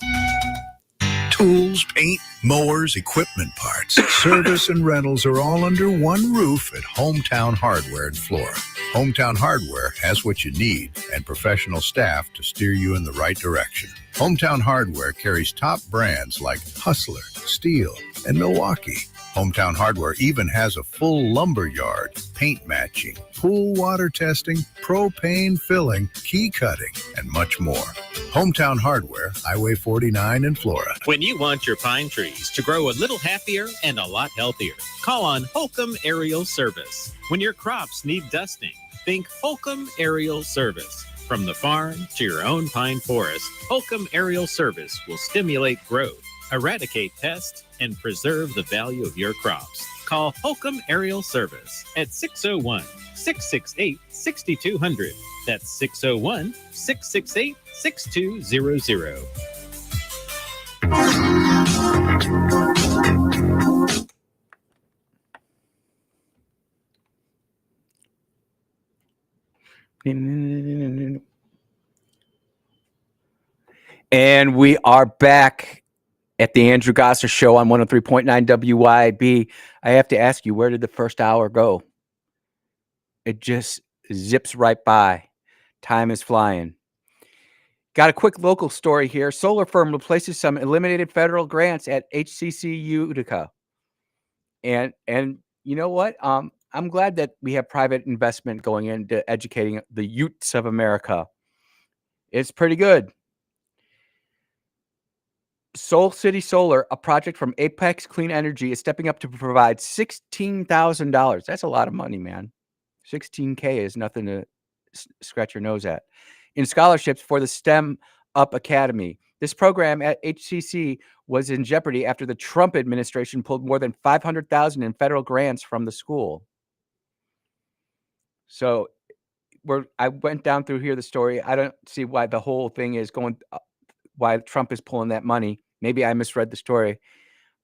S15: Tools, paint, mowers, equipment parts, service, and rentals are all under one roof at Hometown Hardware in Flora. Hometown Hardware has what you need and professional staff to steer you in the right direction. Hometown Hardware carries top brands like Hustler, Steel, and Milwaukee. Hometown Hardware even has a full lumber yard, paint matching, pool water testing, propane filling, key cutting, and much more. Hometown Hardware, Highway 49 in Flora.
S13: When you want your pine trees to grow a little happier and a lot healthier, call on Holcomb Aerial Service. When your crops need dusting, think Holcomb Aerial Service. From the farm to your own pine forest, Holcomb Aerial Service will stimulate growth, eradicate pests, and preserve the value of your crops. Call Holcomb Aerial Service at 601-668-6200. That's 601-668-6200.
S1: And we are back at the Andrew Gosser Show on 103.9 WYAB. I have to ask you, where did the first hour go? It just zips right by. Time is flying. Got a quick local story here. Solar firm replaces some eliminated federal grants at HCC Utica. And you know what? I'm glad that we have private investment going into educating the Utes of America. It's pretty good. Soul City Solar, a project from Apex Clean Energy, is stepping up to provide $16,000. That's a lot of money, man. $16K is nothing to scratch your nose at. In scholarships for the STEM Up Academy. This program at HCC was in jeopardy after the Trump administration pulled more than $500,000 in federal grants from the school. So I went down through here the story. I don't see why the whole thing is going, why Trump is pulling that money. Maybe I misread the story.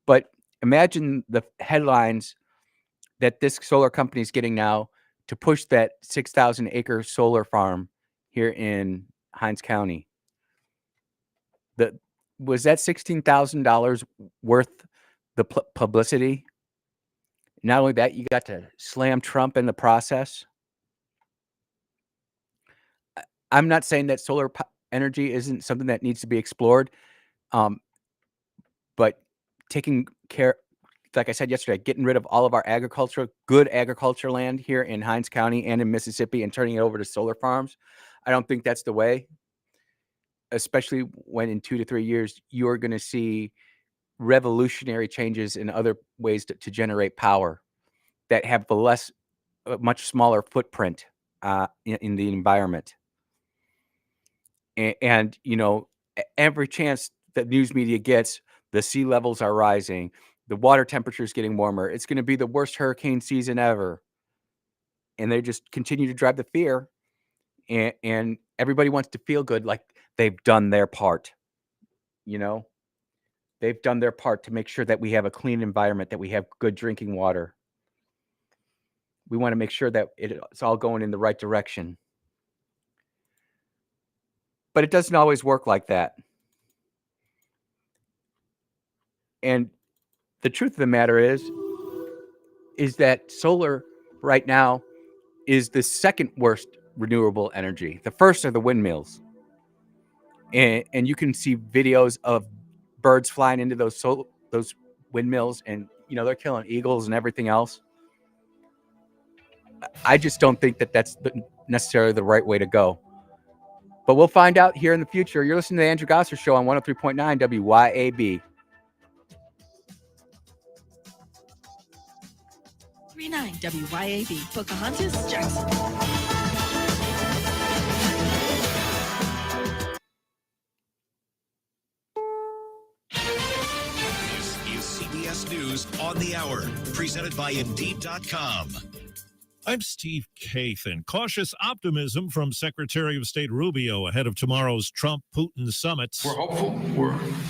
S1: But imagine the headlines that this solar company is getting now to push that 6,000 acre solar farm here in Hinds County. Was that $16,000 worth the publicity? Not only that, you got to slam Trump in the process. I'm not saying that solar energy isn't something that needs to be explored, but taking care, like I said yesterday, getting rid of all of our good agriculture land here in Hinds County and in Mississippi and turning it over to solar farms, I don't think that's the way, especially when in 2 to 3 years, you're going to see revolutionary changes in other ways to generate power that have a much smaller footprint in the environment. And, you know, every chance that news media gets, the sea levels are rising, the water temperature is getting warmer. It's going to be the worst hurricane season ever. And they just continue to drive the fear. And everybody wants to feel good, like they've done their part. You know, they've done their part to make sure that we have a clean environment, that we have good drinking water. We want to make sure that it's all going in the right direction. But it doesn't always work like that. And the truth of the matter is that solar right now is the second worst renewable energy. The first are the windmills. And you can see videos of birds flying into those windmills, and you know they're killing eagles and everything else. I just don't think that that's necessarily the right way to go. But we'll find out here in the future. You're listening to the Andrew Gosser Show on 103.9 WYAB.
S16: 39 WYAB, Pocahontas, Jackson.
S11: This is CBS News on the Hour, presented by Indeed.com.
S17: I'm Steve Kathan. Cautious optimism from Secretary of State Rubio ahead of tomorrow's Trump-Putin summit.
S18: We're hopeful.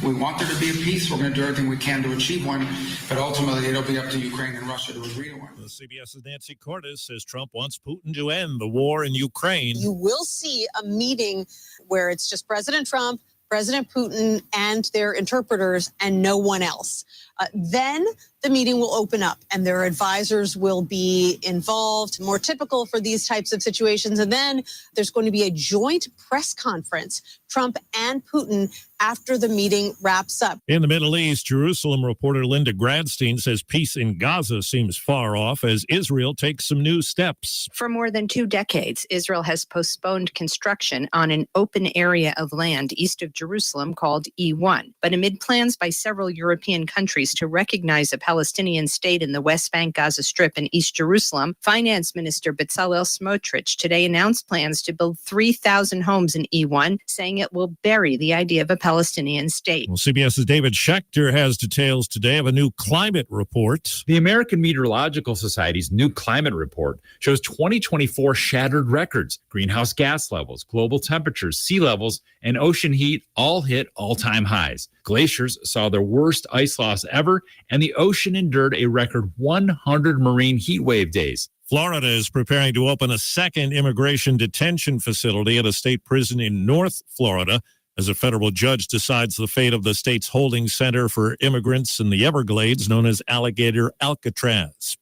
S18: We want there to be a peace. We're going to do everything we can to achieve one, but ultimately it'll be up to Ukraine and Russia to agree to one.
S17: CBS's Nancy Cordes says Trump wants Putin to end the war in Ukraine.
S19: You will see a meeting where it's just President Trump, President Putin, and their interpreters, and no one else. Then the meeting will open up and their advisors will be involved, more typical for these types of situations. And then there's going to be a joint press conference, Trump and Putin, after the meeting wraps up.
S17: In the Middle East, Jerusalem reporter Linda Gradstein says peace in Gaza seems far off as Israel takes some new steps.
S20: For more than 2 decades, Israel has postponed construction on an open area of land east of Jerusalem called E1. But amid plans by several European countries to recognize a Palestinian state in the West Bank, Gaza Strip, and East Jerusalem, Finance Minister Bezalel Smotrich today announced plans to build 3,000 homes in E1, saying it will bury the idea of a Palestinian state.
S17: Well, CBS's David Schechter has details today of a new climate report.
S21: The American Meteorological Society's new climate report shows 2024 shattered records. Greenhouse gas levels, global temperatures, sea levels, and ocean heat all hit all-time highs. Glaciers saw their worst ice loss ever, and the ocean endured a record 100 marine heat wave days.
S17: Florida is preparing to open a second immigration detention facility at a state prison in North Florida as a federal judge decides the fate of the state's holding center for immigrants in the Everglades known as Alligator Alcatraz.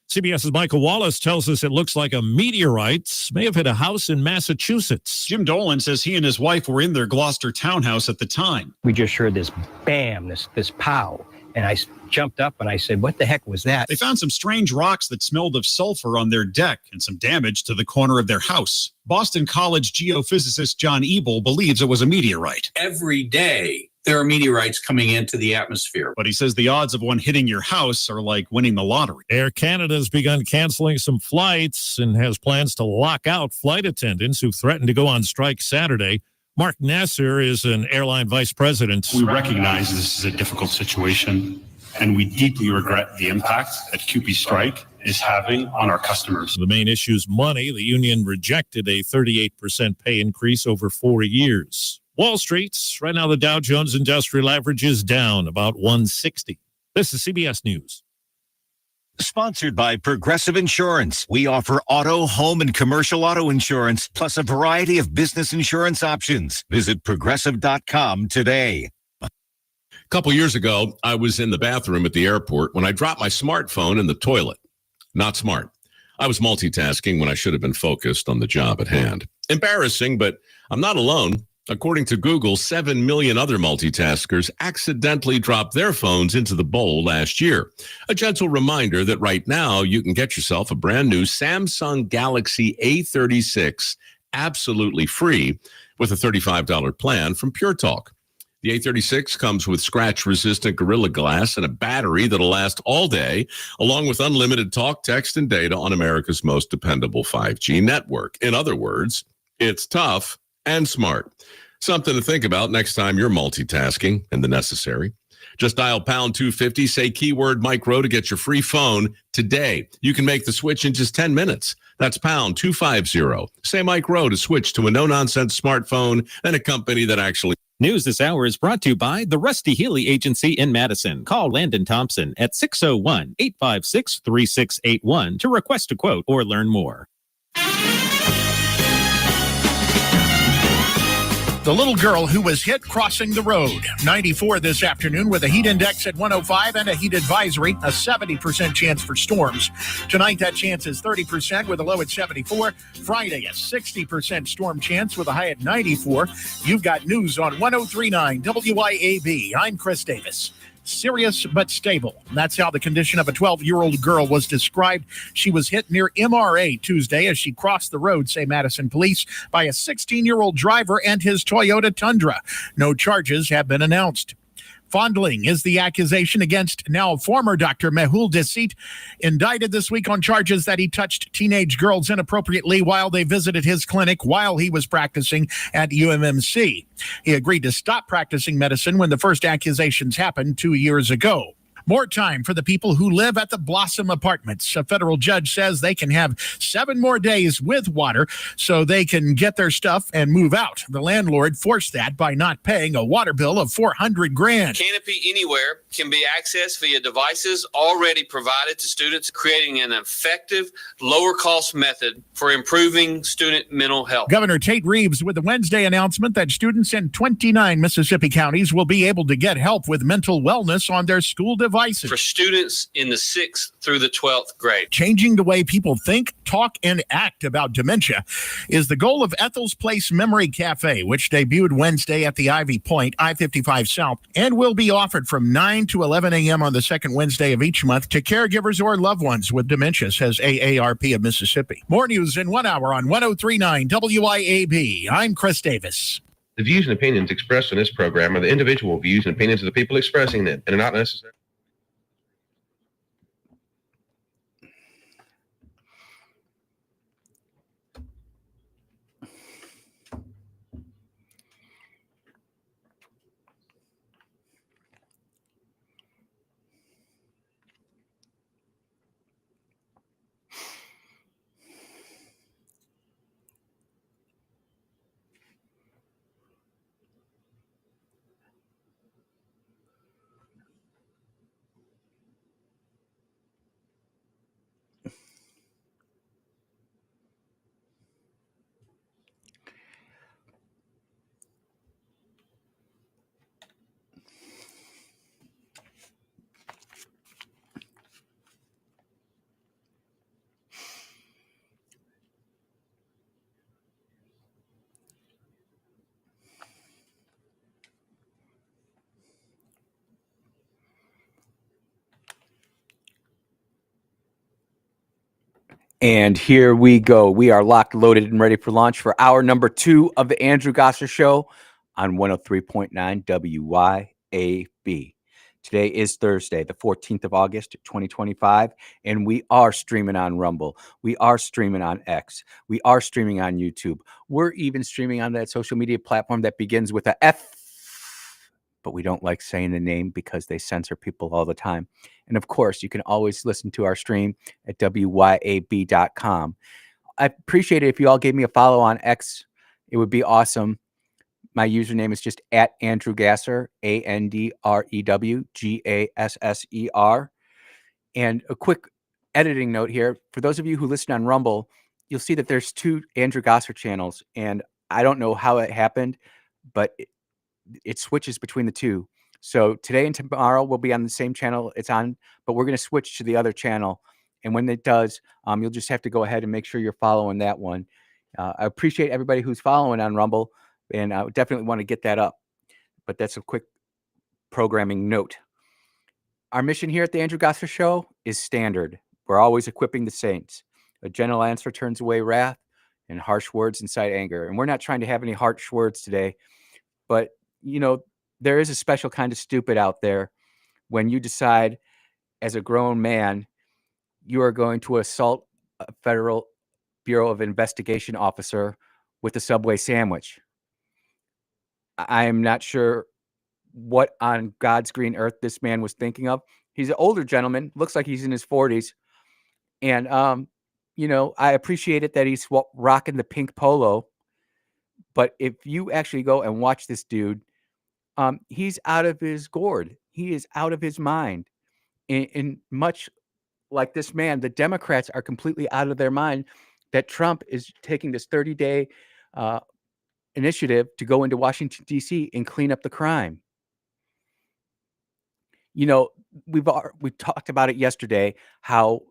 S17: CBS's Michael Wallace tells us it looks like a meteorite may have hit a house in Massachusetts.
S8: Jim Dolan says he and his wife were in their Gloucester townhouse at the time.
S4: We just heard this bam, this pow. And I jumped up and I said, what the heck was that?
S8: They found some strange rocks that smelled of sulfur on their deck and some damage to the corner of their house. Boston College geophysicist John Ebel believes it was a meteorite.
S22: Every day, there are meteorites coming into the atmosphere.
S8: But he says the odds of one hitting your house are like winning the lottery.
S17: Air Canada's begun canceling some flights and has plans to lock out flight attendants who threatened to go on strike Saturday. Mark Nasser is an airline vice president.
S23: We recognize this is a difficult situation, and we deeply regret the impact that CUPE strike is having on our customers.
S17: The main issue is money. The union rejected a 38% pay increase over 4 years. Wall Street, right now the Dow Jones Industrial Average is down about 160. This is CBS News.
S24: Sponsored by Progressive Insurance. We offer auto, home, and commercial auto insurance, plus a variety of business insurance options. Visit progressive.com today.
S25: A couple years ago, I was in the bathroom at the airport when I dropped my smartphone in the toilet. Not smart. I was multitasking when I should have been focused on the job at hand. Embarrassing, but I'm not alone. According to Google, 7 million other multitaskers accidentally dropped their phones into the bowl last year. A gentle reminder that right now you can get yourself a brand new Samsung Galaxy A36 absolutely free with a $35 plan from Pure Talk. The A36 comes with scratch-resistant Gorilla Glass and a battery that'll last all day, along with unlimited talk, text, and data on America's most dependable 5G network. In other words, it's tough and smart. Something to think about next time you're multitasking and the necessary. Just dial pound 250, say keyword micro to get your free phone today. You can make the switch in just 10 minutes. That's pound 250. Say micro to switch to a no-nonsense smartphone and a company that actually...
S13: News this hour is brought to you by the Rusty Healy Agency in Madison. Call Landon Thompson at 601-856-3681 to request a quote or learn more.
S26: The little girl who was hit crossing the road. 94 this afternoon with a heat index at 105 and a heat advisory, a 70% chance for storms. Tonight, that chance is 30% with a low at 74. Friday, a 60% storm chance with a high at 94. You've got news on 103.9 WYAB. I'm Chris Davis. Serious but stable. That's how the condition of a 12-year-old girl was described. She was hit near MRA Tuesday as she crossed the road, say Madison police, by a 16-year-old driver and his Toyota Tundra. No charges have been announced. Fondling is the accusation against now former Dr. Mehul Desit, indicted this week on charges that he touched teenage girls inappropriately while they visited his clinic while he was practicing at UMMC. He agreed to stop practicing medicine when the first accusations happened 2 years ago. More time for the people who live at the Blossom Apartments. A federal judge says they can have 7 more days with water so they can get their stuff and move out. The landlord forced that by not paying a water bill of $400,000.
S27: Canopy Anywhere can be accessed via devices already provided to students, creating an effective, lower-cost method for improving student mental health.
S26: Governor Tate Reeves with the Wednesday announcement that students in 29 Mississippi counties will be able to get help with mental wellness on their school devices.
S27: For students in the 6th through the 12th grade.
S26: Changing the way people think, talk, and act about dementia is the goal of Ethel's Place Memory Cafe, which debuted Wednesday at the Ivy Point, I-55 South, and will be offered from 9 to 11 a.m. on the second Wednesday of each month to caregivers or loved ones with dementia, says AARP of Mississippi. More news in 1 hour on 103.9 WYAB. I'm Chris Davis.
S28: The views and opinions expressed in this program are the individual views and opinions of the people expressing them and are not necessary.
S1: And here we go. We are locked, loaded, and ready for launch for hour number 2 of the Andrew Gosser Show on 103.9 WYAB. Today is Thursday, the 14th of August, 2025, and we are streaming on Rumble. We are streaming on X. We are streaming on YouTube. We're even streaming on that social media platform that begins with a F, but we don't like saying the name because they censor people all the time. And of course, you can always listen to our stream at WYAB.com. I appreciate it if you all gave me a follow on X. It would be awesome. My username is just at Andrew Gasser, AndrewGasser. And a quick editing note here. For those of you who listen on Rumble, you'll see that there's 2 Andrew Gasser channels. And I don't know how it happened, but it switches between the 2. So today and tomorrow we'll be on the same channel it's on, but we're going to switch to the other channel. And when it does, you'll just have to go ahead and make sure you're following that one. I appreciate everybody who's following on Rumble, and I definitely want to get that up. But that's a quick programming note. Our mission here at the Andrew Gosser Show is standard. We're always equipping the saints. A gentle answer turns away wrath, and harsh words incite anger. And we're not trying to have any harsh words today, but you know, there is a special kind of stupid out there when you decide as a grown man, you are going to assault a Federal Bureau of Investigation officer with a Subway sandwich. I am not sure what on God's green earth this man was thinking of. He's an older gentleman, looks like he's in his 40s. And, you know, I appreciate it that he's rocking the pink polo. But if you actually go and watch this dude, he's out of his gourd. He is out of his mind. And much like this man, the Democrats are completely out of their mind that Trump is taking this 30-day initiative to go into Washington, D.C. and clean up the crime. You know, we talked about it yesterday, how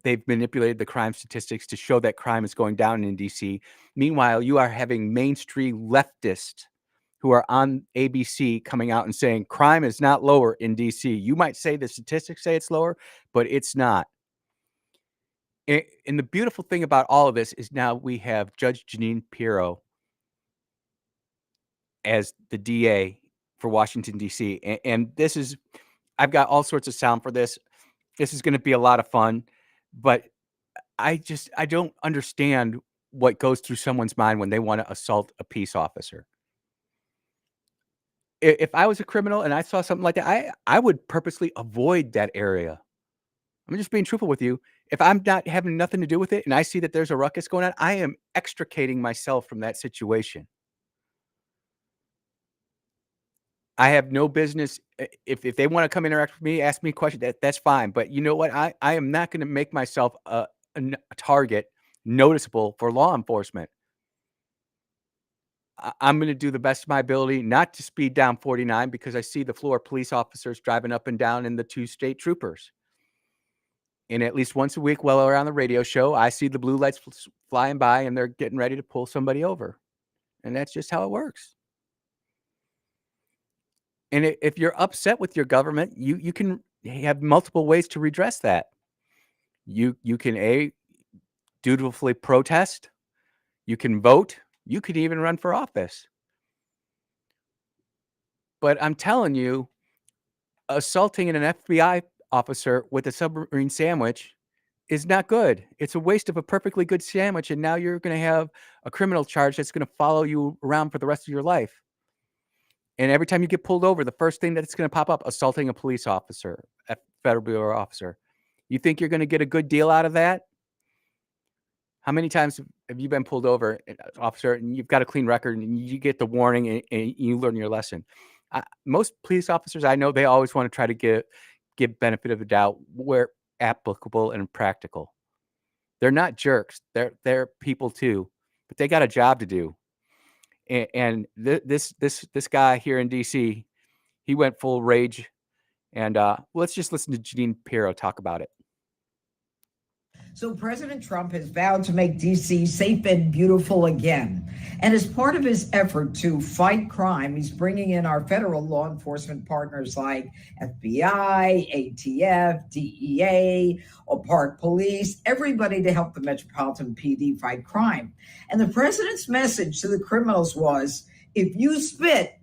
S1: they've manipulated the crime statistics to show that crime is going down in D.C. Meanwhile, you are having mainstream leftists who are on ABC coming out and saying crime is not lower in DC. You might say the statistics say it's lower, but it's not. And the beautiful thing about all of this is now we have Judge Jeanine Pirro as the DA for Washington, D.C. And this is, I've got all sorts of sound for this. This is going to be a lot of fun, but I don't understand what goes through someone's mind when they want to assault a peace officer. If I was a criminal and I saw something like that, I would purposely avoid that area. I'm just being truthful with you. If I'm not having nothing to do with it and I see that there's a ruckus going on, I am extricating myself from that situation. I have no business. If they want to come interact with me, ask me a question, that's fine. But you know what? I am not going to make myself a target noticeable for law enforcement. I'm going to do the best of my ability not to speed down 49 because I see the Flora police officers driving up and down in the 2 state troopers. And at least once a week while we're on the radio show, I see the blue lights flying by and they're getting ready to pull somebody over. And that's just how it works. And if you're upset with your government, you can have multiple ways to redress that. You can dutifully protest. You can vote. You could even run for office. But I'm telling you, assaulting an FBI officer with a submarine sandwich is not good. It's a waste of a perfectly good sandwich. And now you're going to have a criminal charge that's going to follow you around for the rest of your life. And every time you get pulled over, the first thing that's going to pop up, assaulting a police officer, a Federal Bureau officer. You think you're going to get a good deal out of that? How many times have you been pulled over, officer, and you've got a clean record and you get the warning and you learn your lesson? Most police officers I know, they always want to try to give benefit of the doubt where applicable and practical. They're not jerks. They're people too, but they got a job to do. And this guy here in DC, he went full rage. And let's just listen to Jeanine Pirro talk about it.
S2: So President Trump has vowed to make D.C. safe and beautiful again. And as part of his effort to fight crime, he's bringing in our federal law enforcement partners like FBI, ATF, DEA, or Park Police, everybody to help the Metropolitan PD fight crime. And the president's message to the criminals was, if you spit,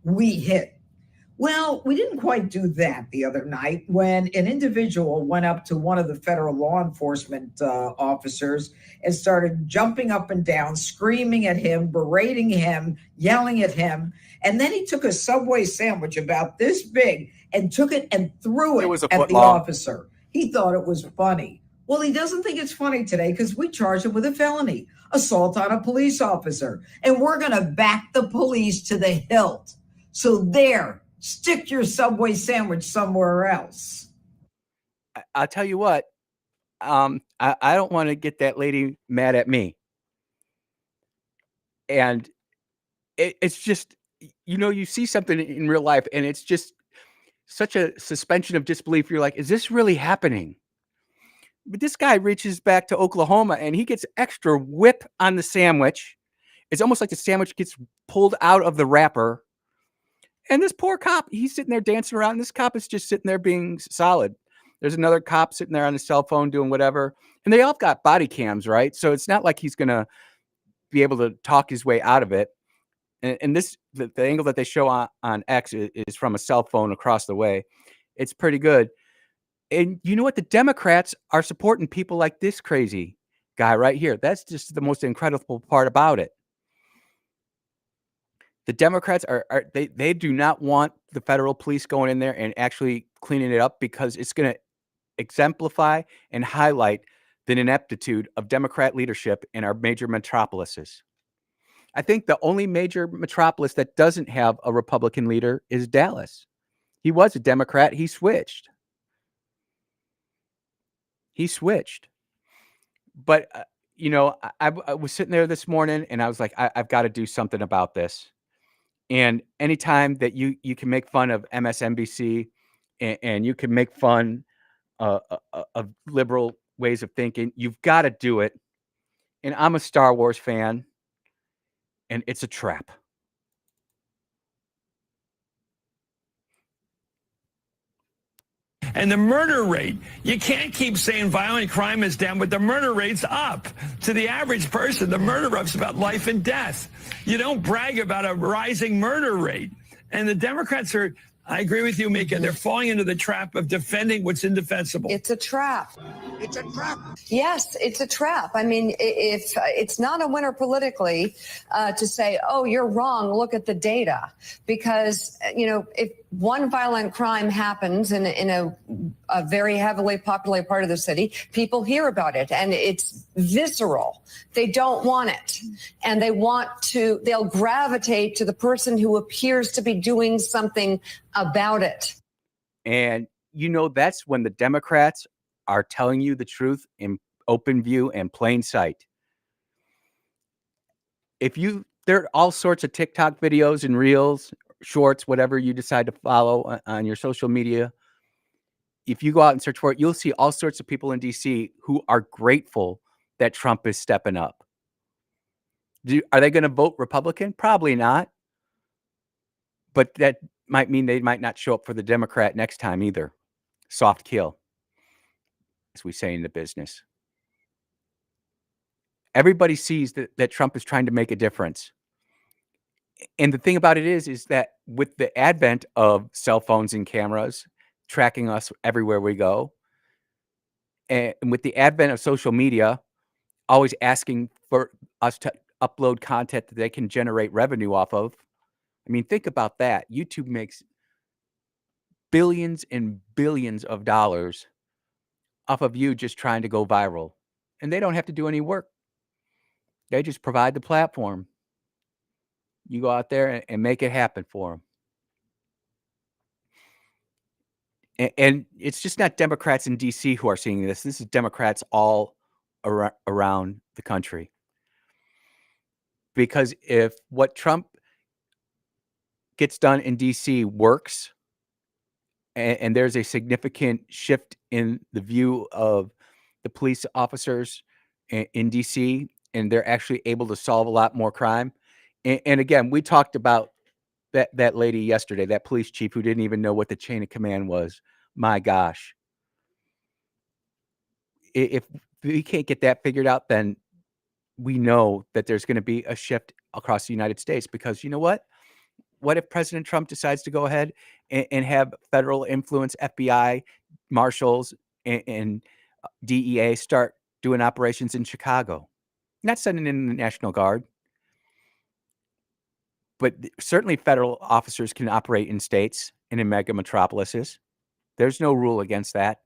S2: we hit. Well, we didn't quite do that the other night when an individual went up to one of the federal law enforcement officers and started jumping up and down, screaming at him, berating him, yelling at him. And then he took a Subway sandwich about this big and took it and threw it at the officer. He thought it was funny. Well, he doesn't think it's funny today because we charged him with a felony, assault on a police officer. And we're going to back the police to the hilt. So there. Stick your Subway sandwich somewhere else.
S1: I'll tell you what, I don't want to get that lady mad at me. And it's just, you see something in real life and it's just such a suspension of disbelief. You're like, is this really happening? But this guy reaches back to Oklahoma and he gets extra whip on the sandwich. It's almost like the sandwich gets pulled out of the wrapper. And this poor cop, he's sitting there dancing around. And this cop is just sitting there being solid. There's another cop sitting there on his cell phone doing whatever. And they all got body cams, right? So it's not like he's going to be able to talk his way out of it. And this, the angle that they show on X is from a cell phone across the way. It's pretty good. And you know what? The Democrats are supporting people like this crazy guy right here. That's just the most incredible part about it. The Democrats they do not want the federal police going in there and actually cleaning it up because it's going to exemplify and highlight the ineptitude of Democrat leadership in our major metropolises. I think the only major metropolis that doesn't have a Republican leader is Dallas. He was a Democrat. He switched. But, I was sitting there this morning and I was like, I've got to do something about this. And anytime that you can make fun of MSNBC and you can make fun of liberal ways of thinking, you've got to do it. And I'm a Star Wars fan, and it's a trap.
S3: And the murder rate, you can't keep saying violent crime is down, but the murder rate's up. To the average person, the murder rate's about life and death. You don't brag about a rising murder rate. And the Democrats are, I agree with you, Mika, they're falling into the trap of defending what's indefensible.
S5: It's a trap.
S3: It's a trap.
S5: Yes, it's a trap. I mean, if it's not a winner politically to say, oh, you're wrong, look at the data. Because, if one violent crime happens in a very heavily populated part of the city, people hear about it and it's visceral. They don't want it. And they'll gravitate to the person who appears to be doing something about it.
S1: And, that's when the Democrats are telling you the truth in open view and plain sight. There are all sorts of TikTok videos and reels, shorts, whatever you decide to follow on your social media. If you go out and search for it, you'll see all sorts of people in DC who are grateful that Trump is stepping up. Are they going to vote Republican? Probably not. But that might mean they might not show up for the Democrat next time either. Soft kill, as we say in the business. Everybody sees that Trump is trying to make a difference. And the thing about it is that with the advent of cell phones and cameras tracking us everywhere we go, and with the advent of social media always asking for us to upload content that they can generate revenue off of, I mean, think about that. YouTube makes billions and billions of dollars off of you just trying to go viral. And they don't have to do any work. They just provide the platform. You go out there and make it happen for them. And it's just not Democrats in D.C. who are seeing this. This is Democrats all around the country. Because if what Trump gets done in D.C. works, and there's a significant shift in the view of the police officers in DC, and they're actually able to solve a lot more crime. And again, we talked about that lady yesterday, that police chief who didn't even know what the chain of command was. My gosh. If we can't get that figured out, then we know that there's going to be a shift across the United States, because you know what? What if President Trump decides to go ahead and have federal influence, FBI, marshals, and DEA start doing operations in Chicago? Not sending in the National Guard, but certainly federal officers can operate in states and in mega metropolises. There's no rule against that.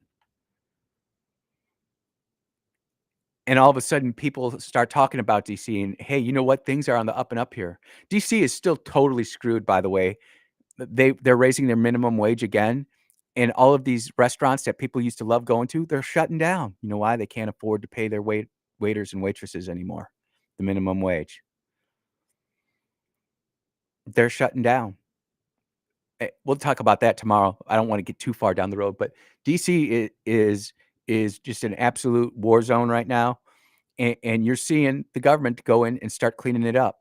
S1: And all of a sudden, people start talking about DC and, hey, you know what? Things are on the up and up here. DC is still totally screwed, by the way. They're raising their minimum wage again. And all of these restaurants that people used to love going to, they're shutting down. You know why? They can't afford to pay their waiters and waitresses anymore, the minimum wage. They're shutting down. We'll talk about that tomorrow. I don't want to get too far down the road, but DC is just an absolute war zone right now. And you're seeing the government go in and start cleaning it up.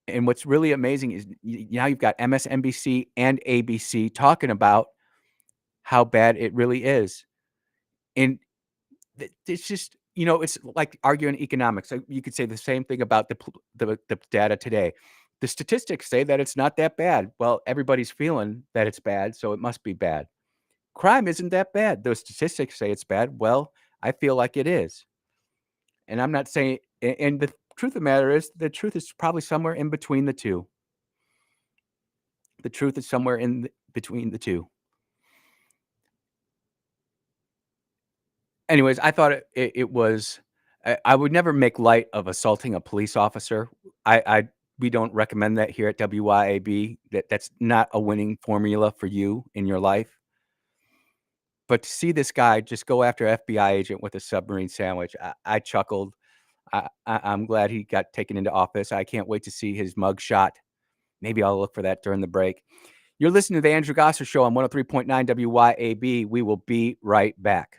S1: And what's really amazing is now you've got MSNBC and ABC talking about how bad it really is. And it's just, it's like arguing economics. You could say the same thing about the data today. The statistics say that it's not that bad. Well, everybody's feeling that it's bad, so it must be bad. Crime isn't that bad. Those statistics say it's bad. Well, I feel like it is. And I'm not saying, and the truth of the matter is, the truth is probably somewhere in between the two. The truth is somewhere in between the two. Anyways, I thought it was, I would never make light of assaulting a police officer. We don't recommend that here at WYAB. That's not a winning formula for you in your life. But to see this guy just go after an FBI agent with a submarine sandwich, I chuckled. I'm glad he got taken into office. I can't wait to see his mug shot. Maybe I'll look for that during the break. You're listening to the Andrew Gosser Show on 103.9 WYAB. We will be right back.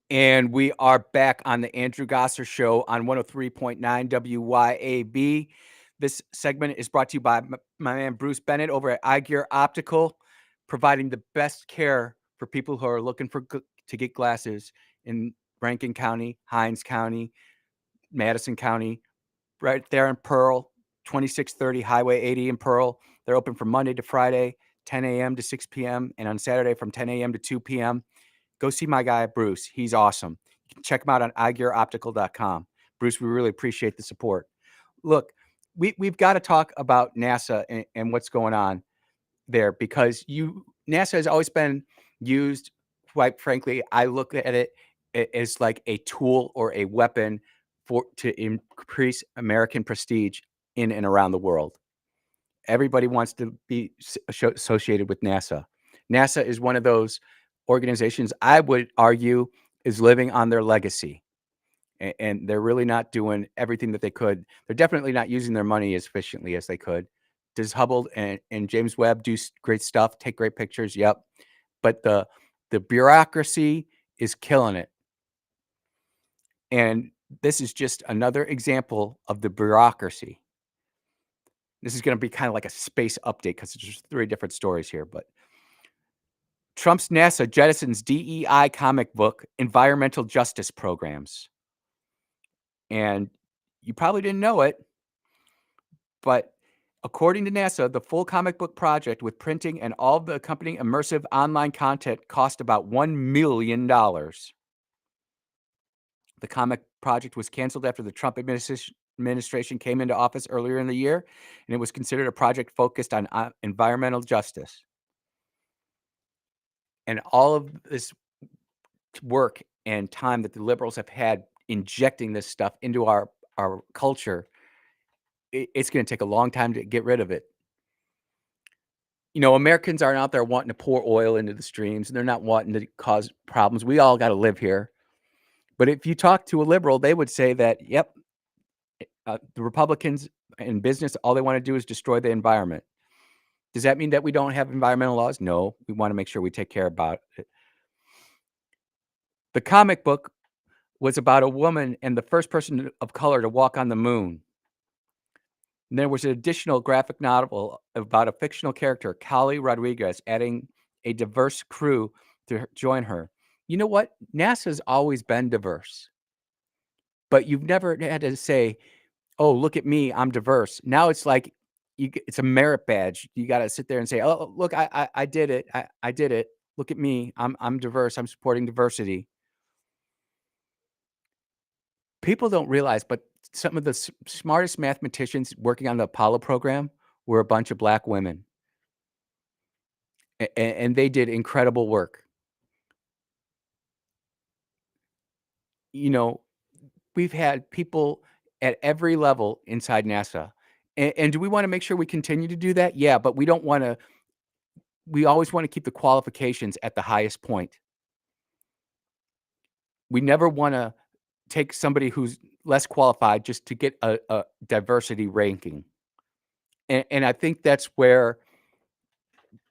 S1: And we are back on the Andrew Gosser Show on 103.9 WYAB. This segment is brought to you by my man Bruce Bennett over at iGear Optical, providing the best care for people who are looking to get glasses in Rankin County, Hines County, Madison County, right there in Pearl, 2630 Highway 80 in Pearl. They're open from Monday to Friday, 10 a.m. to 6 p.m., and on Saturday from 10 a.m. to 2 p.m. Go see my guy, Bruce. He's awesome. You can check him out on iGearOptical.com. Bruce, we really appreciate the support. Look, we've got to talk about NASA and what's going on there, because NASA has always been used, quite frankly, I look at it as like a tool or a weapon to increase American prestige in and around the world. Everybody wants to be associated with NASA. NASA is one of those organizations, I would argue, is living on their legacy. And they're really not doing everything that they could. They're definitely not using their money as efficiently as they could. Does Hubble and James Webb do great stuff, take great pictures? Yep. But the bureaucracy is killing it. And this is just another example of the bureaucracy. This is going to be kind of like a space update because there's 3 different stories here. But Trump's NASA jettisons DEI comic book environmental justice programs. And you probably didn't know it, but according to NASA, the full comic book project with printing and all the accompanying immersive online content cost about $1 million. The comic project was canceled after the Trump administration came into office earlier in the year, and it was considered a project focused on environmental justice. And all of this work and time that the liberals have had injecting this stuff into our culture, it's going to take a long time to get rid of it. You know, Americans aren't out there wanting to pour oil into the streams, and they're not wanting to cause problems. We all got to live here. But if you talk to a liberal, they would say that, yep, the Republicans in business, all they want to do is destroy the environment. Does that mean that we don't have environmental laws? No, we want to make sure we take care about it. The comic book was about a woman and the first person of color to walk on the moon. And there was an additional graphic novel about a fictional character, Kali Rodriguez, adding a diverse crew to join her. You know what? NASA's always been diverse. But you've never had to say, oh, look at me, I'm diverse. Now it's like it's a merit badge. You got to sit there and say, oh, look, I did it. I did it. Look at me. I'm diverse. I'm supporting diversity. People don't realize, but some of the smartest mathematicians working on the Apollo program were a bunch of Black women. And they did incredible work. You know, we've had people at every level inside NASA. And do we want to make sure we continue to do that? Yeah, but we don't want to. We always want to keep the qualifications at the highest point. We never want to take somebody who's less qualified just to get a diversity ranking. And I think that's where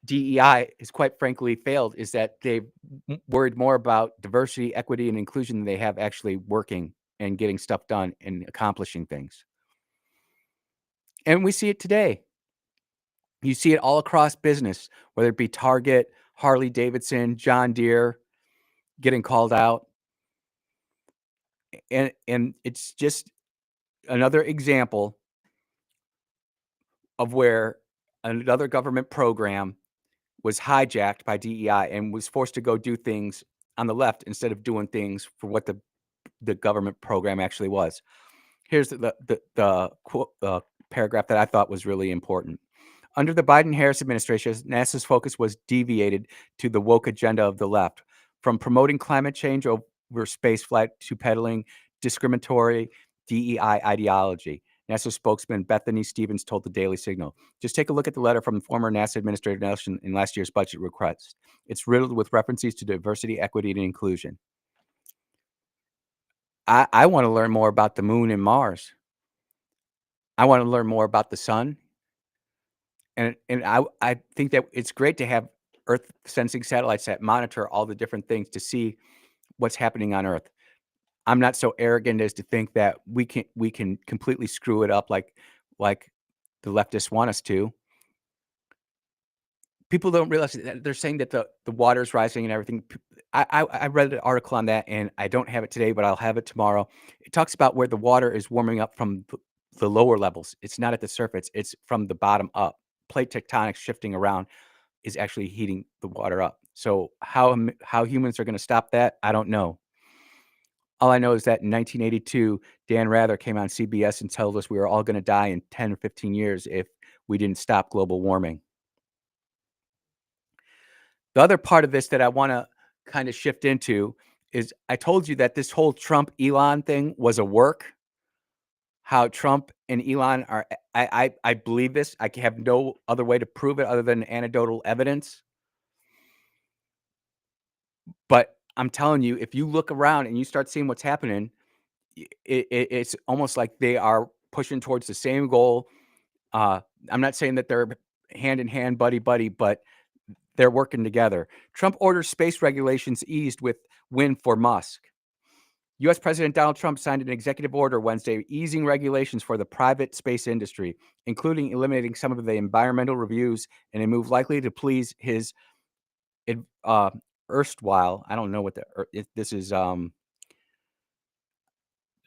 S1: DEI has quite frankly failed, is that they've worried more about diversity, equity, and inclusion than they have actually working and getting stuff done and accomplishing things. And we see it today. You see it all across business, whether it be Target, Harley Davidson, John Deere, getting called out. And it's just another example of where another government program was hijacked by DEI and was forced to go do things on the left instead of doing things for what the government program actually was. Here's the quote, paragraph that I thought was really important. Under the Biden-Harris administration, NASA's focus was deviated to the woke agenda of the left, from promoting climate change over spaceflight to peddling discriminatory DEI ideology. NASA spokesman Bethany Stevens told the Daily Signal. Just take a look at the letter from the former NASA Administrator Nelson in last year's budget request. It's riddled with references to diversity, equity, and inclusion. I want to learn more about the moon and Mars. I want to learn more about the sun. And I think that it's great to have Earth sensing satellites that monitor all the different things to see what's happening on Earth. I'm not so arrogant as to think that we can completely screw it up like the leftists want us to. People don't realize that they're saying that the water is rising and everything. I read an article on that, and I don't have it today, but I'll have it tomorrow. It talks about where the water is warming up from the lower levels. It's not at the surface. It's from the bottom up. Plate tectonics shifting around is actually heating the water up. So how humans are going to stop that, I don't know. All I know is that in 1982, Dan Rather came on CBS and told us we were all going to die in 10 or 15 years if we didn't stop global warming. The other part of this that I want to kind of shift into is I told you that this whole Trump-Elon thing was a work. How Trump and Elon are, I believe this. I have no other way to prove it other than anecdotal evidence. But I'm telling you, if you look around and you start seeing what's happening, it's almost like they are pushing towards the same goal. I'm not saying that they're hand in hand, buddy, but they're working together. Trump orders space regulations eased with win for Musk. U.S. President Donald Trump signed an executive order Wednesday easing regulations for the private space industry, including eliminating some of the environmental reviews in a move likely to please his erstwhile. I don't know what this is.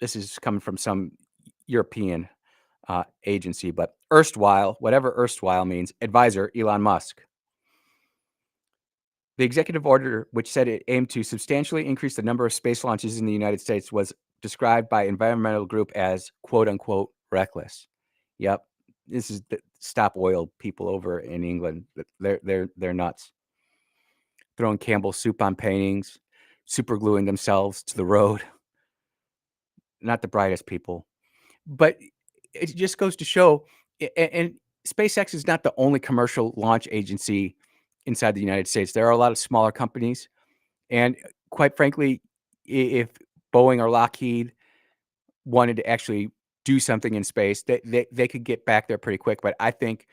S1: This is coming from some European agency, but erstwhile, whatever erstwhile means, advisor Elon Musk. The executive order, which said it aimed to substantially increase the number of space launches in the United States, was described by environmental group as "quote unquote" reckless. Yep, this is the Stop Oil people over in England. They're nuts. Throwing Campbell's soup on paintings, super gluing themselves to the road. Not the brightest people, but it just goes to show. And SpaceX is not the only commercial launch agency inside the United States. There are a lot of smaller companies, and quite frankly, if Boeing or Lockheed wanted to actually do something in space, they could get back there pretty quick. But I think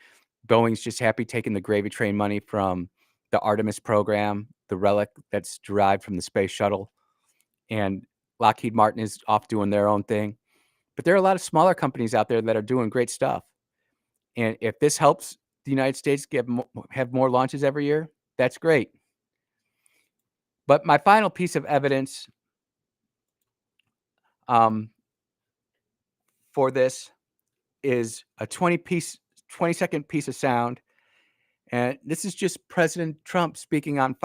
S1: Boeing's just happy taking the gravy train money from the Artemis program, the relic that's derived from the space shuttle, and Lockheed Martin is off doing their own thing. But there are a lot of smaller companies out there that are doing great stuff. And if this helps the United States have more launches every year, that's great. But my final piece of evidence for this is a 20-second piece of sound. And this is just President Trump speaking on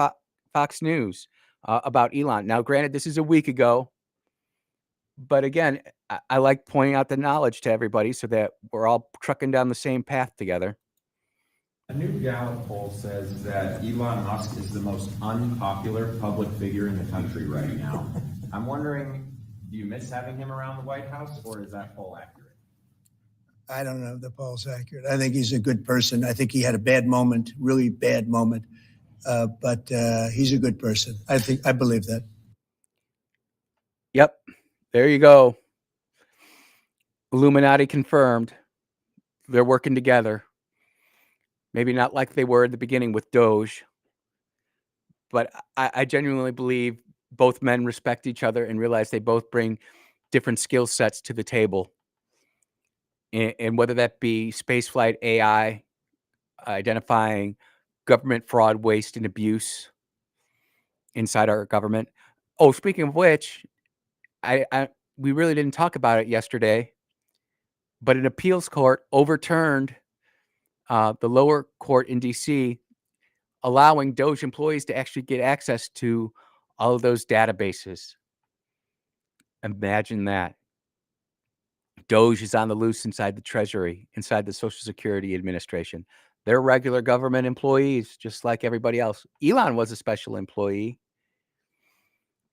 S1: Fox News about Elon. Now, granted, this is a week ago. But again, I like pointing out the knowledge to everybody so that we're all trucking down the same path together.
S6: A new Gallup poll says that Elon Musk is the most unpopular public figure in the country right now. I'm wondering, do you miss having him around the White House, or is that poll accurate?
S7: I don't know if the poll's accurate. I think he's a good person. I think he had a bad moment, really bad moment, but he's a good person. I believe that.
S1: Yep. There you go. Illuminati confirmed. They're working together. Maybe not like they were at the beginning with Doge, but I genuinely believe both men respect each other and realize they both bring different skill sets to the table. And whether that be spaceflight AI, identifying government fraud, waste, and abuse inside our government. Oh, speaking of which, we really didn't talk about it yesterday, but an appeals court overturned the lower court in DC, allowing Doge employees to actually get access to all of those databases. Imagine that. Doge is on the loose inside the Treasury, inside the Social Security Administration. They're regular government employees, just like everybody else. Elon was a special employee.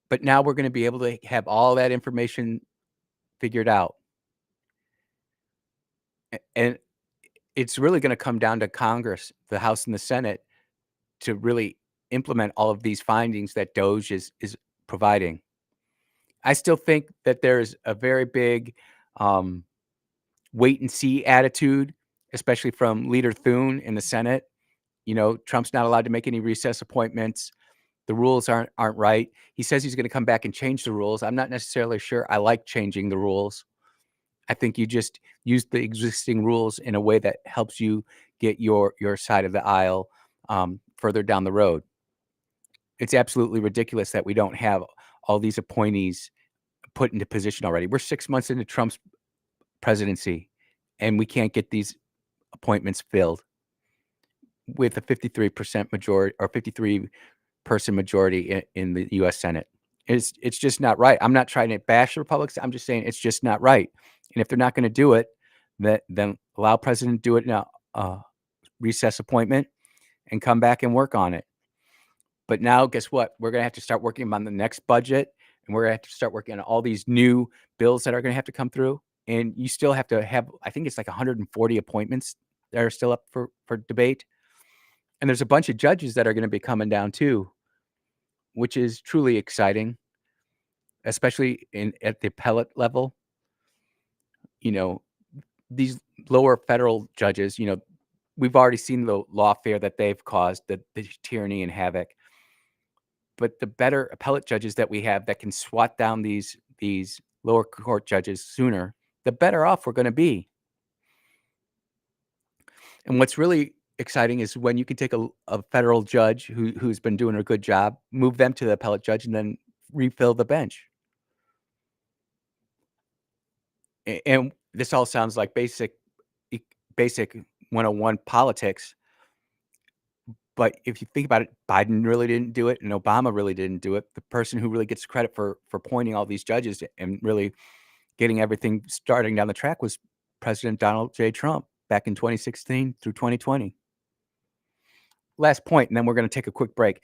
S1: But now we're going to be able to have all that information figured out. And it's really going to come down to Congress, the House and the Senate, to really implement all of these findings that Doge is providing. I still think that there's a very big wait and see attitude, especially from Leader Thune in the Senate. You know, Trump's not allowed to make any recess appointments. The rules aren't right. He says he's going to come back and change the rules. I'm not necessarily sure I like changing the rules. I think you just use the existing rules in a way that helps you get your side of the aisle further down the road. It's absolutely ridiculous that we don't have all these appointees put into position already. We're 6 months into Trump's presidency, and we can't get these appointments filled with a 53% majority or 53-person majority in the U.S. Senate. It's just not right. I'm not trying to bash the Republicans. I'm just saying it's just not right. And if they're not going to do it, then allow President to do it in a recess appointment and come back and work on it. But now, guess what? We're going to have to start working on the next budget, and we're going to have to start working on all these new bills that are going to have to come through. And you still have to have, I think it's like 140 appointments that are still up for debate. And there's a bunch of judges that are going to be coming down too, which is truly exciting, especially at the appellate level. You know, these lower federal judges, you know, we've already seen the lawfare that they've caused, the tyranny and havoc. But the better appellate judges that we have that can swat down these lower court judges sooner, the better off we're going to be. And what's really exciting is when you can take a federal judge who's been doing a good job, move them to the appellate judge, and then refill the bench. And this all sounds like basic 101 politics. But if you think about it, Biden really didn't do it, and Obama really didn't do it. The person who really gets credit for appointing all these judges and really getting everything starting down the track was President Donald J. Trump back in 2016 through 2020. Last point, and then we're going to take a quick break.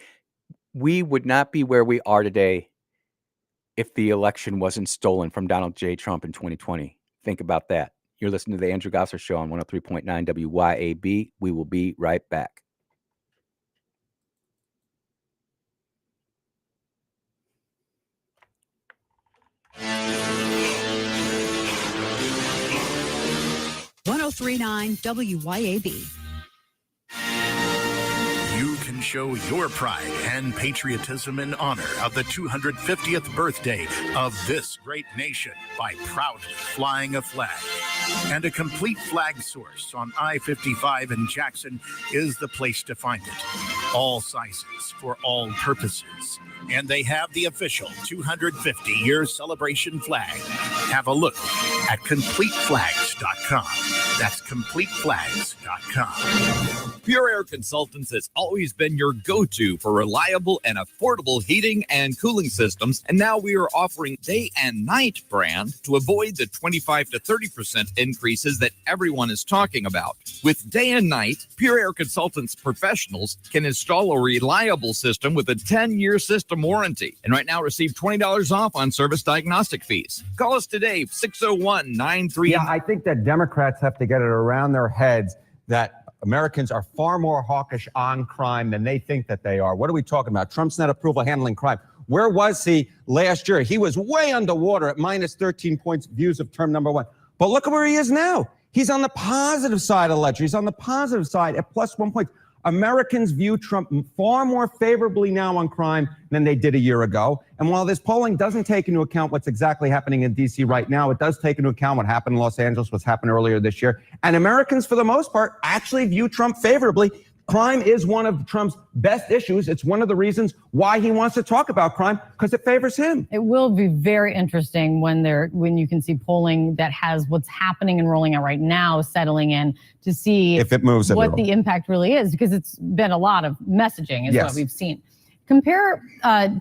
S1: We would not be where we are today if the election wasn't stolen from Donald J. Trump in 2020. Think about that. You're listening to the Andrew Gosser Show on 103.9 WYAB. We will be right back.
S9: .39 WYAB.
S26: You can show your pride and patriotism in honor of the 250th birthday of this great nation by proudly flying a flag. And a complete flag source on I-55 in Jackson is the place to find it. All sizes for all purposes. And they have the official 250-year celebration flag. Have a look at CompleteFlags.com. That's CompleteFlags.com.
S10: Pure Air Consultants has always been your go-to for reliable and affordable heating and cooling systems, and now we are offering day and night brand to avoid the 25 to 30% increases that everyone is talking about. With day and night, Pure Air Consultants professionals can install a reliable system with a 10-year system warranty, and right now receive $20 off on service diagnostic fees. Call us today, 601-93.
S11: Yeah, I think that Democrats have to get it around their heads that Americans are far more hawkish on crime than they think that they are. What are we talking about? Trump's net approval handling crime. Where was he last year? He was way underwater at minus 13 points views of term number one. But look at where he is now. He's on the positive side of the ledger. He's on the positive side at plus 1 point. Americans view Trump far more favorably now on crime than they did a year ago. And while this polling doesn't take into account what's exactly happening in D.C. right now, it does take into account what happened in Los Angeles, what's happened earlier this year. And Americans, for the most part, actually view Trump favorably. Crime is one of Trump's best issues. It's one of the reasons why he wants to talk about crime, because it favors him.
S12: It will be very interesting when you can see polling that has what's happening and rolling out right now settling in to see
S11: if it moves
S12: what the impact really is, because it's been a lot of messaging is what we've seen. Compare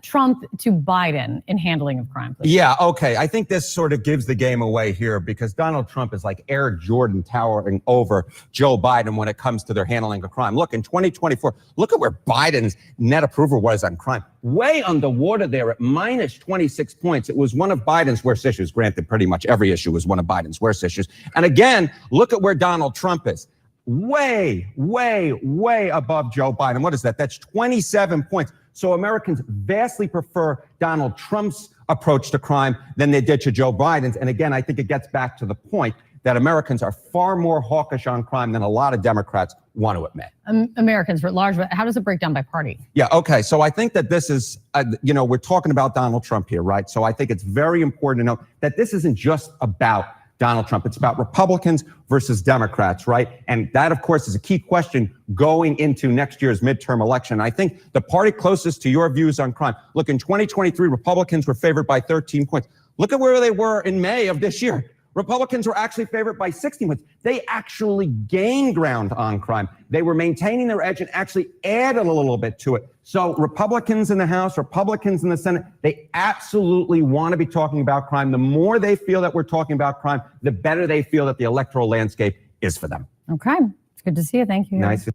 S12: Trump to Biden in handling of crime, please.
S11: Yeah, okay. I think this sort of gives the game away here because Donald Trump is like Air Jordan towering over Joe Biden when it comes to their handling of crime. Look, in 2024, look at where Biden's net approval was on crime. Way underwater there at minus 26 points. It was one of Biden's worst issues. Granted, pretty much every issue was one of Biden's worst issues. And again, look at where Donald Trump is. Way, way, way above Joe Biden. What is that? That's 27 points. So Americans vastly prefer Donald Trump's approach to crime than they did to Joe Biden's. And again, I think it gets back to the point that Americans are far more hawkish on crime than a lot of Democrats want to admit.
S12: Americans writ large, but how does it break down by party?
S11: Yeah, okay. So I think that this is, we're talking about Donald Trump here, right? So I think it's very important to know that this isn't just about Donald Trump. It's about Republicans versus Democrats, right? And that, of course, is a key question going into next year's midterm election. I think the party closest to your views on crime, look, in 2023, Republicans were favored by 13 points. Look at where they were in May of this year. Republicans were actually favored by 16 points. They actually gained ground on crime. They were maintaining their edge and actually added a little bit to it. So Republicans in the House, Republicans in the Senate, they absolutely want to be talking about crime. The more they feel that we're talking about crime, the better they feel that the electoral landscape is for them.
S12: Okay. It's good to see you. Thank you.
S11: Nice.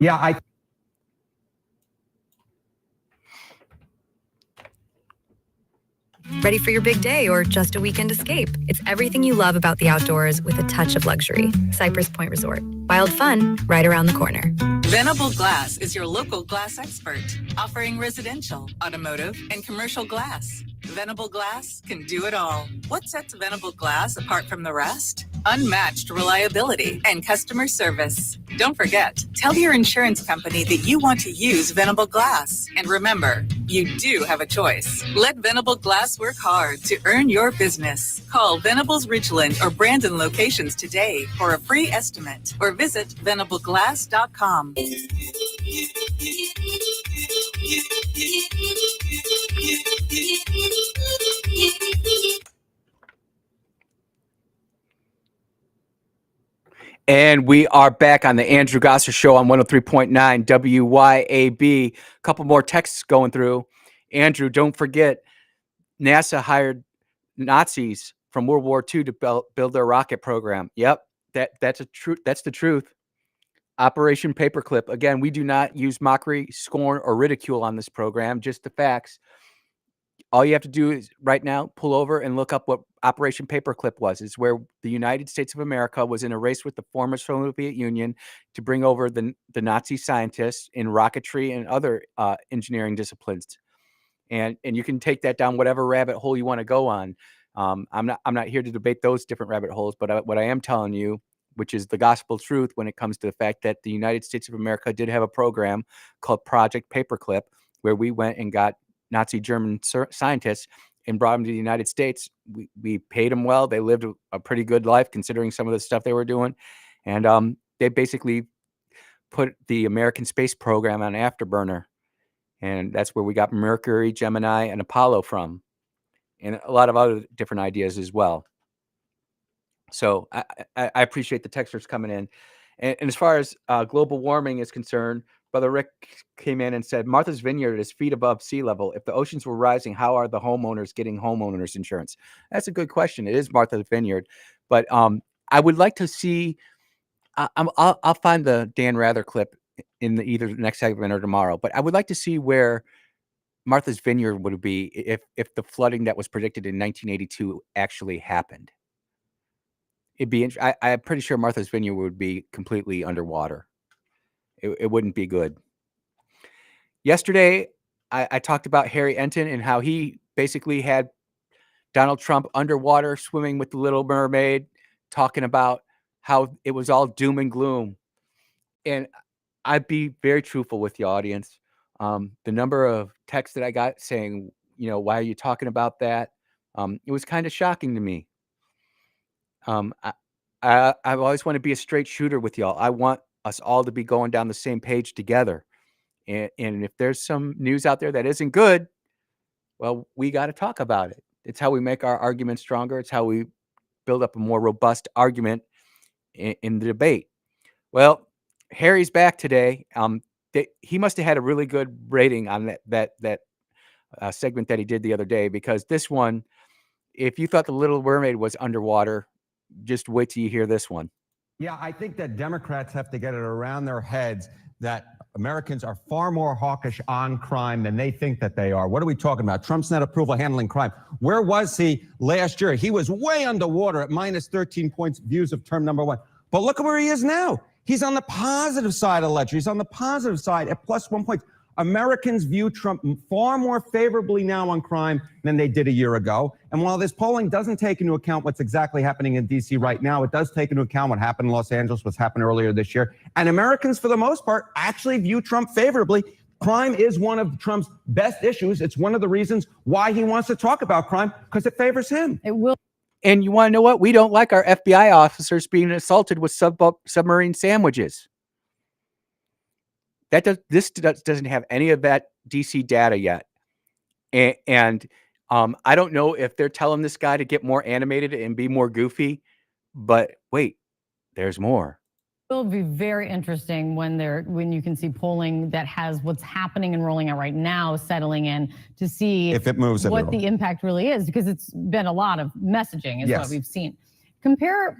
S11: Yeah,
S4: Ready for your big day or just a weekend escape? It's everything you love about the outdoors with a touch of luxury. Cypress Point Resort. Wild fun right around the corner.
S14: Venable Glass is your local glass expert, offering residential, automotive, and commercial glass. Venable Glass can do it all. What sets Venable Glass apart from the rest? Unmatched reliability and customer service. Don't forget, tell your insurance company that you want to use Venable Glass. And remember, you do have a choice. Let Venable Glass work hard to earn your business. Call Venables Ridgeland or Brandon locations today for a free estimate or visit venableglass.com.
S1: And we are back on the Andrew Gosser Show on 103.9 WYAB. A couple more texts going through. Andrew, don't forget, NASA hired Nazis from World War II to build their rocket program. Yep, that's the truth. Operation Paperclip. Again, we do not use mockery, scorn, or ridicule on this program, just the facts. All you have to do is right now pull over and look up what Operation Paperclip was. It's where the United States of America was in a race with the former Soviet Union to bring over the Nazi scientists in rocketry and other engineering disciplines. And you can take that down whatever rabbit hole you want to go on. I'm not here to debate those different rabbit holes, but what I am telling you, which is the gospel truth when it comes to the fact that the United States of America did have a program called Project Paperclip, where we went and got Nazi German scientists and brought them to the United States. We paid them well. They lived a pretty good life considering some of the stuff they were doing. And they basically put the American space program on afterburner. And that's where we got Mercury, Gemini, and Apollo from. And a lot of other different ideas as well. So I appreciate the texters coming in. And as far as global warming is concerned, Brother Rick came in and said, Martha's Vineyard is feet above sea level. If the oceans were rising, how are the homeowners getting homeowners insurance? That's a good question. It is Martha's Vineyard. But I would like to see, I'll find the Dan Rather clip in either the next segment or tomorrow. But I would like to see where Martha's Vineyard would be if the flooding that was predicted in 1982 actually happened. It'd be. I'm pretty sure Martha's Vineyard would be completely underwater. It wouldn't be good. Yesterday, I talked about Harry Enton and how he basically had Donald Trump underwater swimming with the Little Mermaid, talking about how it was all doom and gloom. And I'd be very truthful with the audience. The number of texts that I got saying, why are you talking about that? It was kind of shocking to me. I always want to be a straight shooter with y'all. I want us all to be going down the same page together. And if there's some news out there that isn't good, well, we got to talk about it. It's how we make our argument stronger. It's how we build up a more robust argument in the debate. Well, Harry's back today. He must have had a really good rating on that segment that he did the other day, because this one, if you thought the Little Mermaid was underwater, just wait till you hear this one.
S11: Yeah, I think that Democrats have to get it around their heads that Americans are far more hawkish on crime than they think that they are. What are we talking about? Trump's net approval handling crime. Where was he last year? He was way underwater at minus 13 points views of term number one. But look at where he is now. He's on the positive side of the ledger. He's on the positive side at plus 1 point. Americans view Trump far more favorably now on crime than they did a year ago. And while this polling doesn't take into account what's exactly happening in D.C. right now, it does take into account what happened in Los Angeles, what's happened earlier this year. And Americans, for the most part, actually view Trump favorably. Crime is one of Trump's best issues. It's one of the reasons why he wants to talk about crime, because it favors him.
S12: It will.
S1: And you want to know what? We don't like our FBI officers being assaulted with submarine sandwiches. This doesn't have any of that DC data yet. And I don't know if they're telling this guy to get more animated and be more goofy, but wait, there's more.
S12: It'll be very interesting when you can see polling that has what's happening and rolling out right now settling in to see
S11: if it moves
S12: what the impact really is, because it's been a lot of messaging is what we've seen. Compare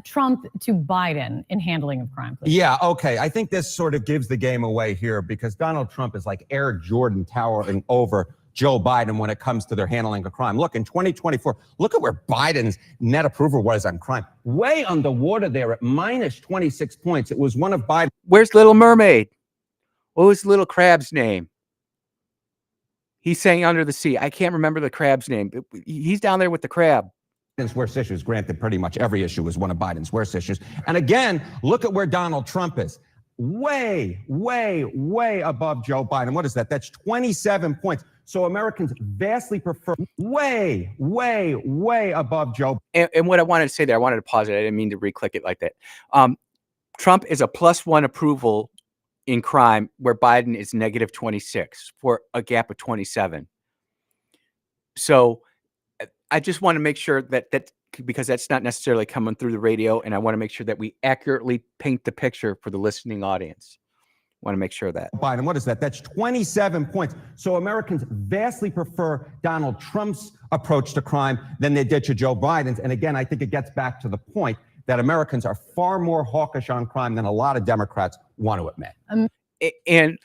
S12: Trump to Biden in handling of crime, please.
S11: Yeah, okay. I think this sort of gives the game away here, because Donald Trump is like Air Jordan towering over Joe Biden when it comes to their handling of crime. Look, in 2024, look at where Biden's net approval was on crime. Way underwater there at minus 26 points. It was one of Biden.
S1: Where's Little Mermaid? What was Little Crab's name? He sang Under the Sea. I can't remember the crab's name. He's down there with the crab.
S11: Biden's worst issues. Granted, pretty much every issue was one of Biden's worst issues. And again, look at where Donald Trump is. Way, way, way above Joe Biden. What is that? That's 27 points. So Americans vastly prefer way, way, way above Joe.
S1: And what I wanted to say there, I wanted to pause it. I didn't mean to re-click it like that. Trump is a +1 approval in crime, where Biden is negative 26 for a gap of 27. So I just want to make sure that because that's not necessarily coming through the radio, and I want to make sure that we accurately paint the picture for the listening audience. Want to make sure that
S11: Biden, what is that? That's 27 points. So Americans vastly prefer Donald Trump's approach to crime than they did to Joe Biden's. And again, I think it gets back to the point that Americans are far more hawkish on crime than a lot of Democrats want to admit.
S1: And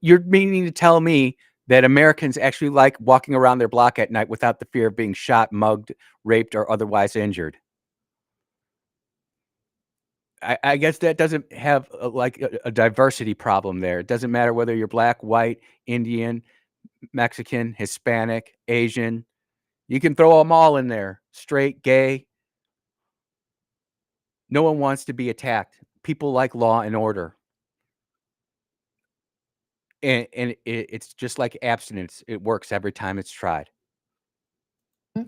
S1: you're meaning to tell me that Americans actually like walking around their block at night without the fear of being shot, mugged, raped, or otherwise injured? I guess that doesn't have a diversity problem there. It doesn't matter whether you're black, white, Indian, Mexican, Hispanic, Asian. You can throw them all in there. Straight, gay. No one wants to be attacked. People like law and order. And it's just like abstinence. It works every time it's tried.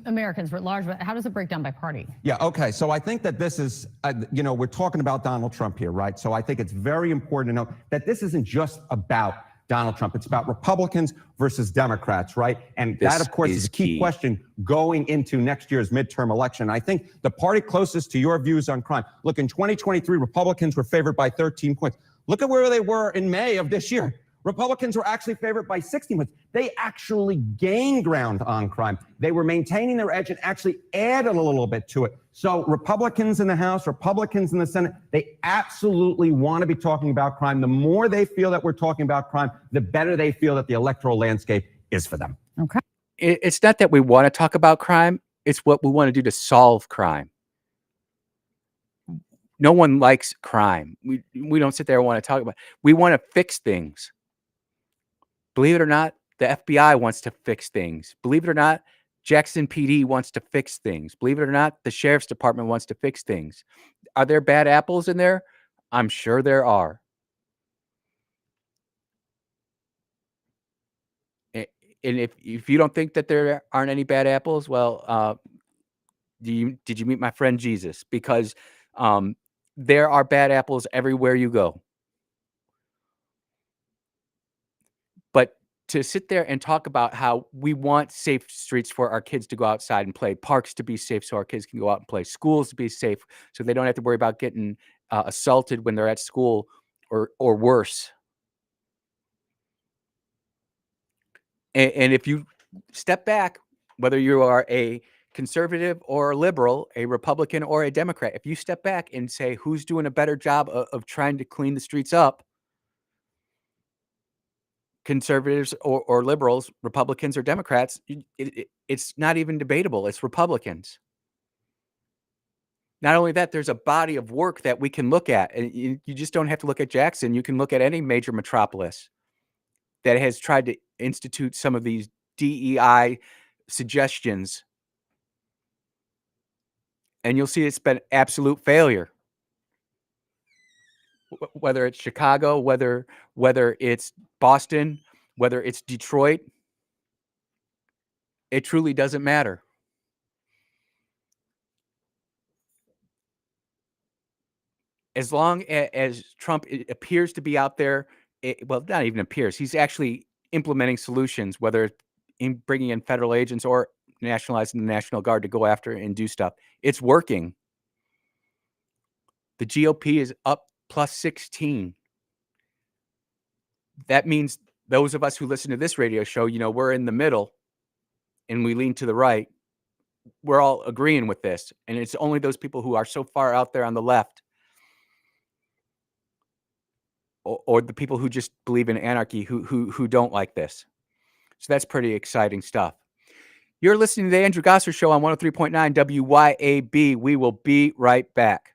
S12: Americans writ large, but how does it break down by party?
S11: Yeah, okay. So I think that this is, we're talking about Donald Trump here, right? So I think it's very important to know that this isn't just about Donald Trump. It's about Republicans versus Democrats, right? And that, of course, is a key question going into next year's midterm election. I think the party closest to your views on crime, look, in 2023, Republicans were favored by 13 points. Look at where they were in May of this year. Republicans were actually favored by 60 points. They actually gained ground on crime. They were maintaining their edge and actually added a little bit to it. So Republicans in the House, Republicans in the Senate, they absolutely want to be talking about crime. The more they feel that we're talking about crime, the better they feel that the electoral landscape is for them.
S12: Okay.
S1: It's not that we want to talk about crime. It's what we want to do to solve crime. No one likes crime. We don't sit there and want to talk about it. We want to fix things. Believe it or not, the FBI wants to fix things. Believe it or not, Jackson PD wants to fix things. Believe it or not, the Sheriff's Department wants to fix things. Are there bad apples in there? I'm sure there are. And if you don't think that there aren't any bad apples, well, did you meet my friend Jesus? Because there are bad apples everywhere you go. But to sit there and talk about how we want safe streets for our kids to go outside and play, parks to be safe so our kids can go out and play, schools to be safe so they don't have to worry about getting assaulted when they're at school or worse. And if you step back, whether you are a conservative or a liberal, a Republican or a Democrat, if you step back and say who's doing a better job of trying to clean the streets up, conservatives or liberals, Republicans or Democrats, it's not even debatable. It's Republicans. Not only that, there's a body of work that we can look at. And you just don't have to look at Jackson. You can look at any major metropolis. that has tried to institute some of these DEI suggestions, and you'll see it's been absolute failure. Whether it's Chicago, whether it's Boston, whether it's Detroit, it truly doesn't matter. As long as Trump appears to be out there, well, not even appears, he's actually implementing solutions, whether in bringing in federal agents or nationalizing the National Guard to go after and do stuff. It's working. The GOP is up plus 16. That means those of us who listen to this radio show, we're in the middle and we lean to the right. We're all agreeing with this. And it's only those people who are so far out there on the left or the people who just believe in anarchy who don't like this. So that's pretty exciting stuff. You're listening to the Andrew Gosser Show on 103.9 WYAB. We will be right back.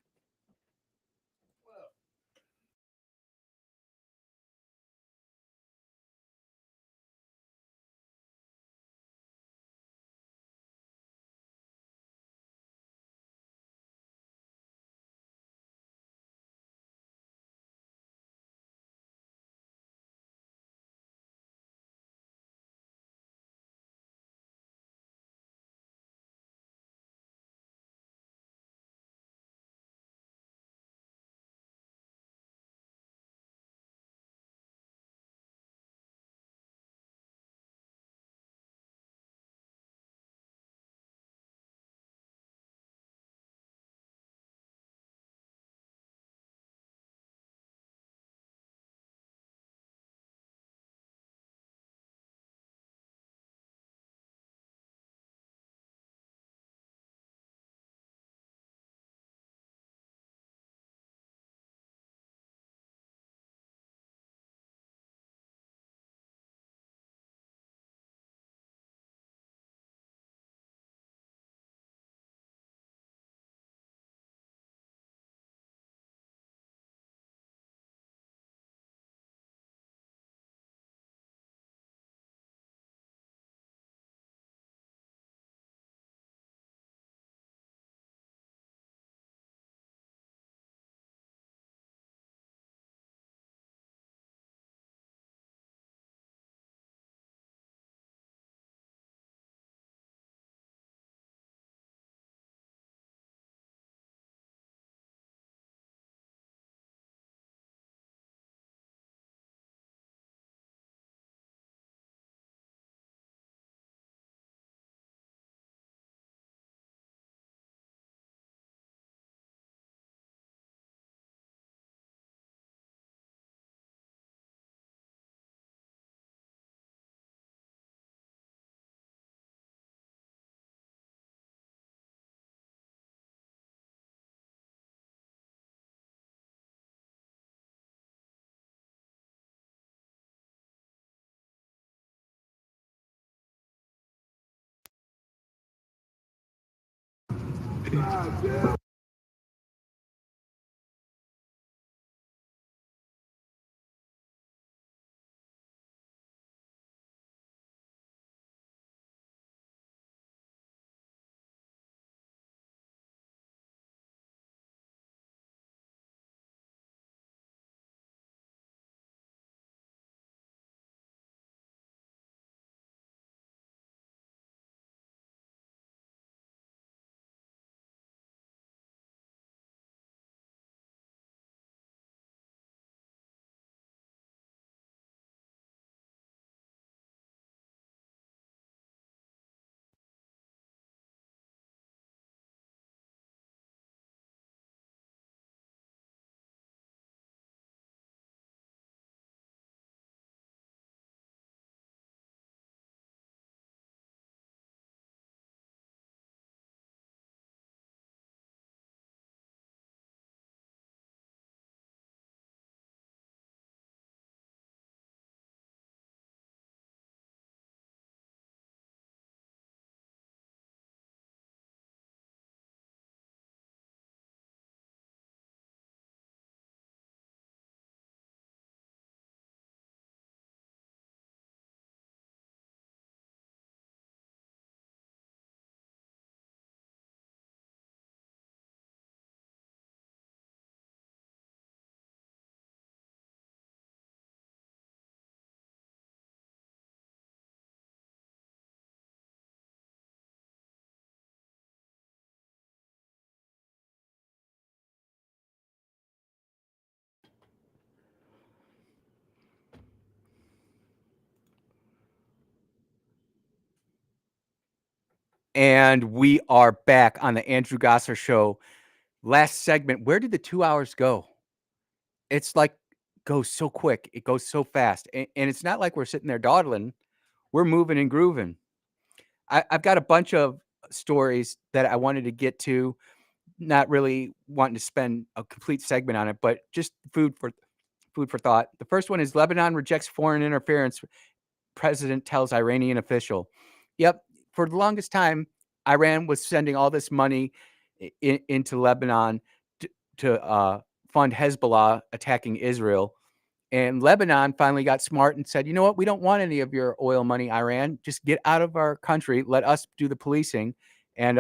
S1: And we are back on the Andrew Gosser Show. Last segment. Where did the 2 hours go? It's like goes so quick. It goes so fast. And it's not like we're sitting there dawdling. We're moving and grooving. I've got a bunch of stories that I wanted to get to. Not really wanting to spend a complete segment on it, but just food for thought. The first one is Lebanon rejects foreign interference. President tells Iranian official. Yep. For the longest time, Iran was sending all this money into Lebanon to fund Hezbollah attacking Israel. And Lebanon finally got smart and said, you know what? We don't want any of your oil money, Iran. Just get out of our country. Let us do the policing. And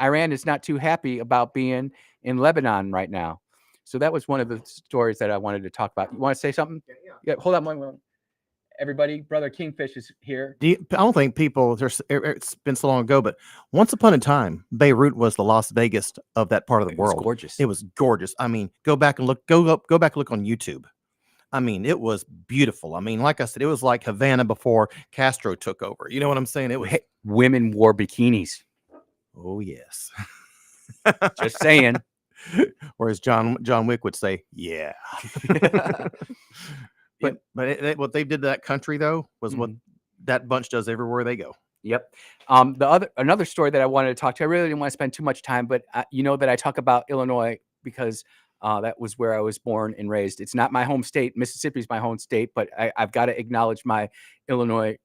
S1: Iran is not too happy about being in Lebanon right now. So that was one of the stories that I wanted to talk about. You want to say something? Yeah, hold on one moment. Everybody, Brother Kingfish is here.
S8: I don't think people, it's been so long ago, but once upon a time, Beirut was the Las Vegas of that part of the world.
S1: It was gorgeous.
S8: It was gorgeous. I mean, go back and look on YouTube. I mean, it was beautiful. I mean, like I said, it was like Havana before Castro took over. You know what I'm saying? It was
S1: women wore bikinis.
S8: Oh, yes.
S1: Just saying.
S8: Whereas John Wick would say, yeah. But what they did to that country, though, was what that bunch does everywhere they go.
S1: Yep. Another story that I wanted to talk to, I really didn't want to spend too much time, but you know that I talk about Illinois because that was where I was born and raised. It's not my home state. Mississippi's my home state, but I've got to acknowledge my Illinois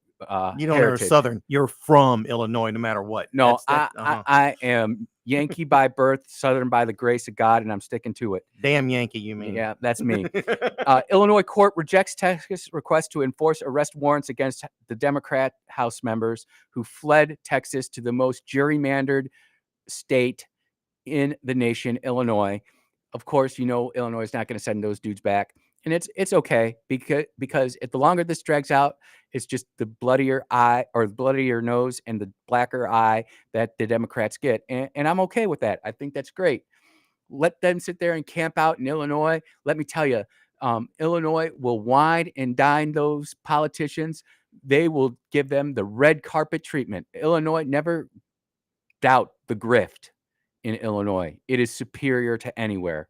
S8: you don't
S1: heritage.
S8: know Southern. You're from Illinois, no matter what.
S1: No, I am Yankee by birth, Southern by the grace of God, and I'm sticking to it.
S8: Damn Yankee, you mean?
S1: Yeah, that's me. Illinois court rejects Texas request to enforce arrest warrants against the Democrat House members who fled Texas to the most gerrymandered state in the nation, Illinois. Of course, you know Illinois is not going to send those dudes back. And it's okay because if the longer this drags out, it's just the bloodier eye or the bloodier nose and the blacker eye that the Democrats get. And I'm okay with that. I think that's great. Let them sit there and camp out in Illinois. Let me tell you, Illinois will wine and dine those politicians. They will give them the red carpet treatment. Illinois, never doubt the grift in Illinois. It is superior to anywhere.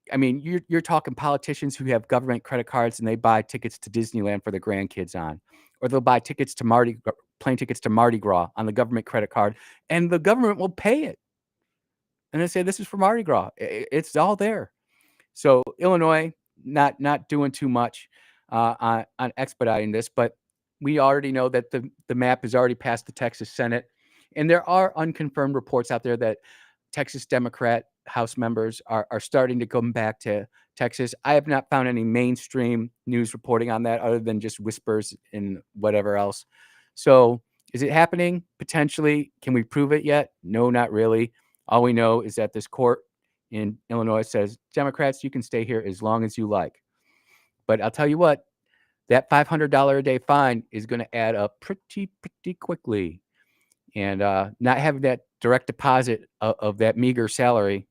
S1: I mean, you're talking politicians who have government credit cards and they buy tickets to Disneyland for their grandkids on, or they'll buy tickets to plane tickets to Mardi Gras on the government credit card, and the government will pay it. And they say this is for Mardi Gras. It's all there. So Illinois not doing too much on expediting this, but we already know that the map has already passed the Texas Senate, and there are unconfirmed reports out there that Texas Democrat House members are starting to come back to Texas. I have not found any mainstream news reporting on that other than just whispers and whatever else. So is it happening? Potentially. Can we prove it yet? No, not really. All we know is that this court in Illinois says, Democrats, you can stay here as long as you like. But I'll tell you what, that $500 a day fine is going to add up pretty quickly. And not having that direct deposit of that meager salary,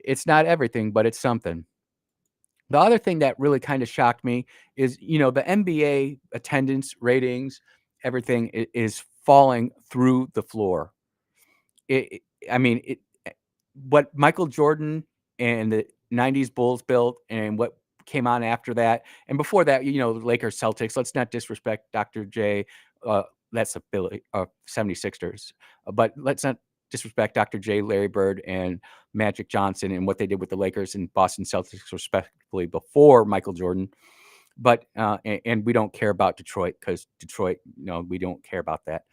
S1: it's not everything, but it's something. The other thing that really kind of shocked me is, the NBA attendance ratings, everything is falling through the floor. What Michael Jordan and the 90s Bulls built and what came on after that, and before that, the Lakers, Celtics, let's not disrespect Dr. J. That's a Philly 76ers, but let's not disrespect Dr. J, Larry Bird, and Magic Johnson and what they did with the Lakers and Boston Celtics, respectively, before Michael Jordan. But and we don't care about Detroit because Detroit, we don't care about that.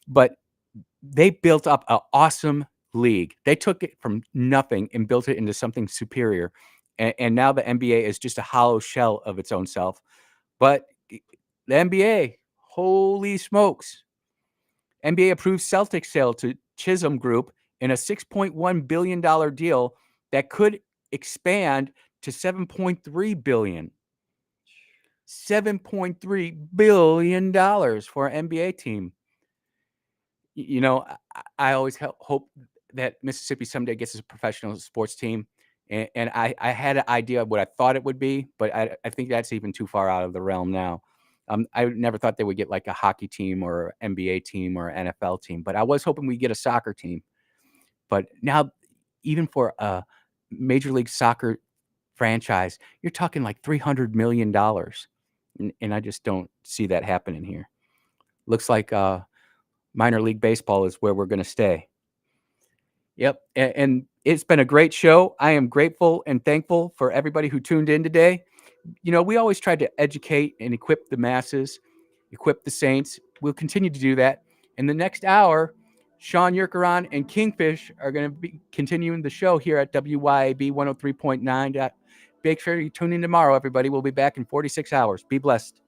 S1: But they built up an awesome league. They took it from nothing and built it into something superior. And now the NBA is just a hollow shell of its own self. But the NBA, holy smokes. NBA approved Celtics sale to Chisholm Group in a $6.1 billion deal that could expand to $7.3 billion. $7.3 billion for an NBA team. I always hope that Mississippi someday gets a professional sports team. And I had an idea of what I thought it would be, but I think that's even too far out of the realm now. I never thought they would get like a hockey team or NBA team or NFL team, but I was hoping we'd get a soccer team. But now, even for a Major League Soccer franchise, you're talking like $300 million. And I just don't see that happening here. Looks like minor league baseball is where we're going to stay. Yep. And it's been a great show. I am grateful and thankful for everybody who tuned in today. We always try to educate and equip the masses, equip the saints. We'll continue to do that. In the next hour, Sean Yerkeron and Kingfish are going to be continuing the show here at WYAB 103.9. Make sure you tune in tomorrow, everybody. We'll be back in 46 hours. Be blessed.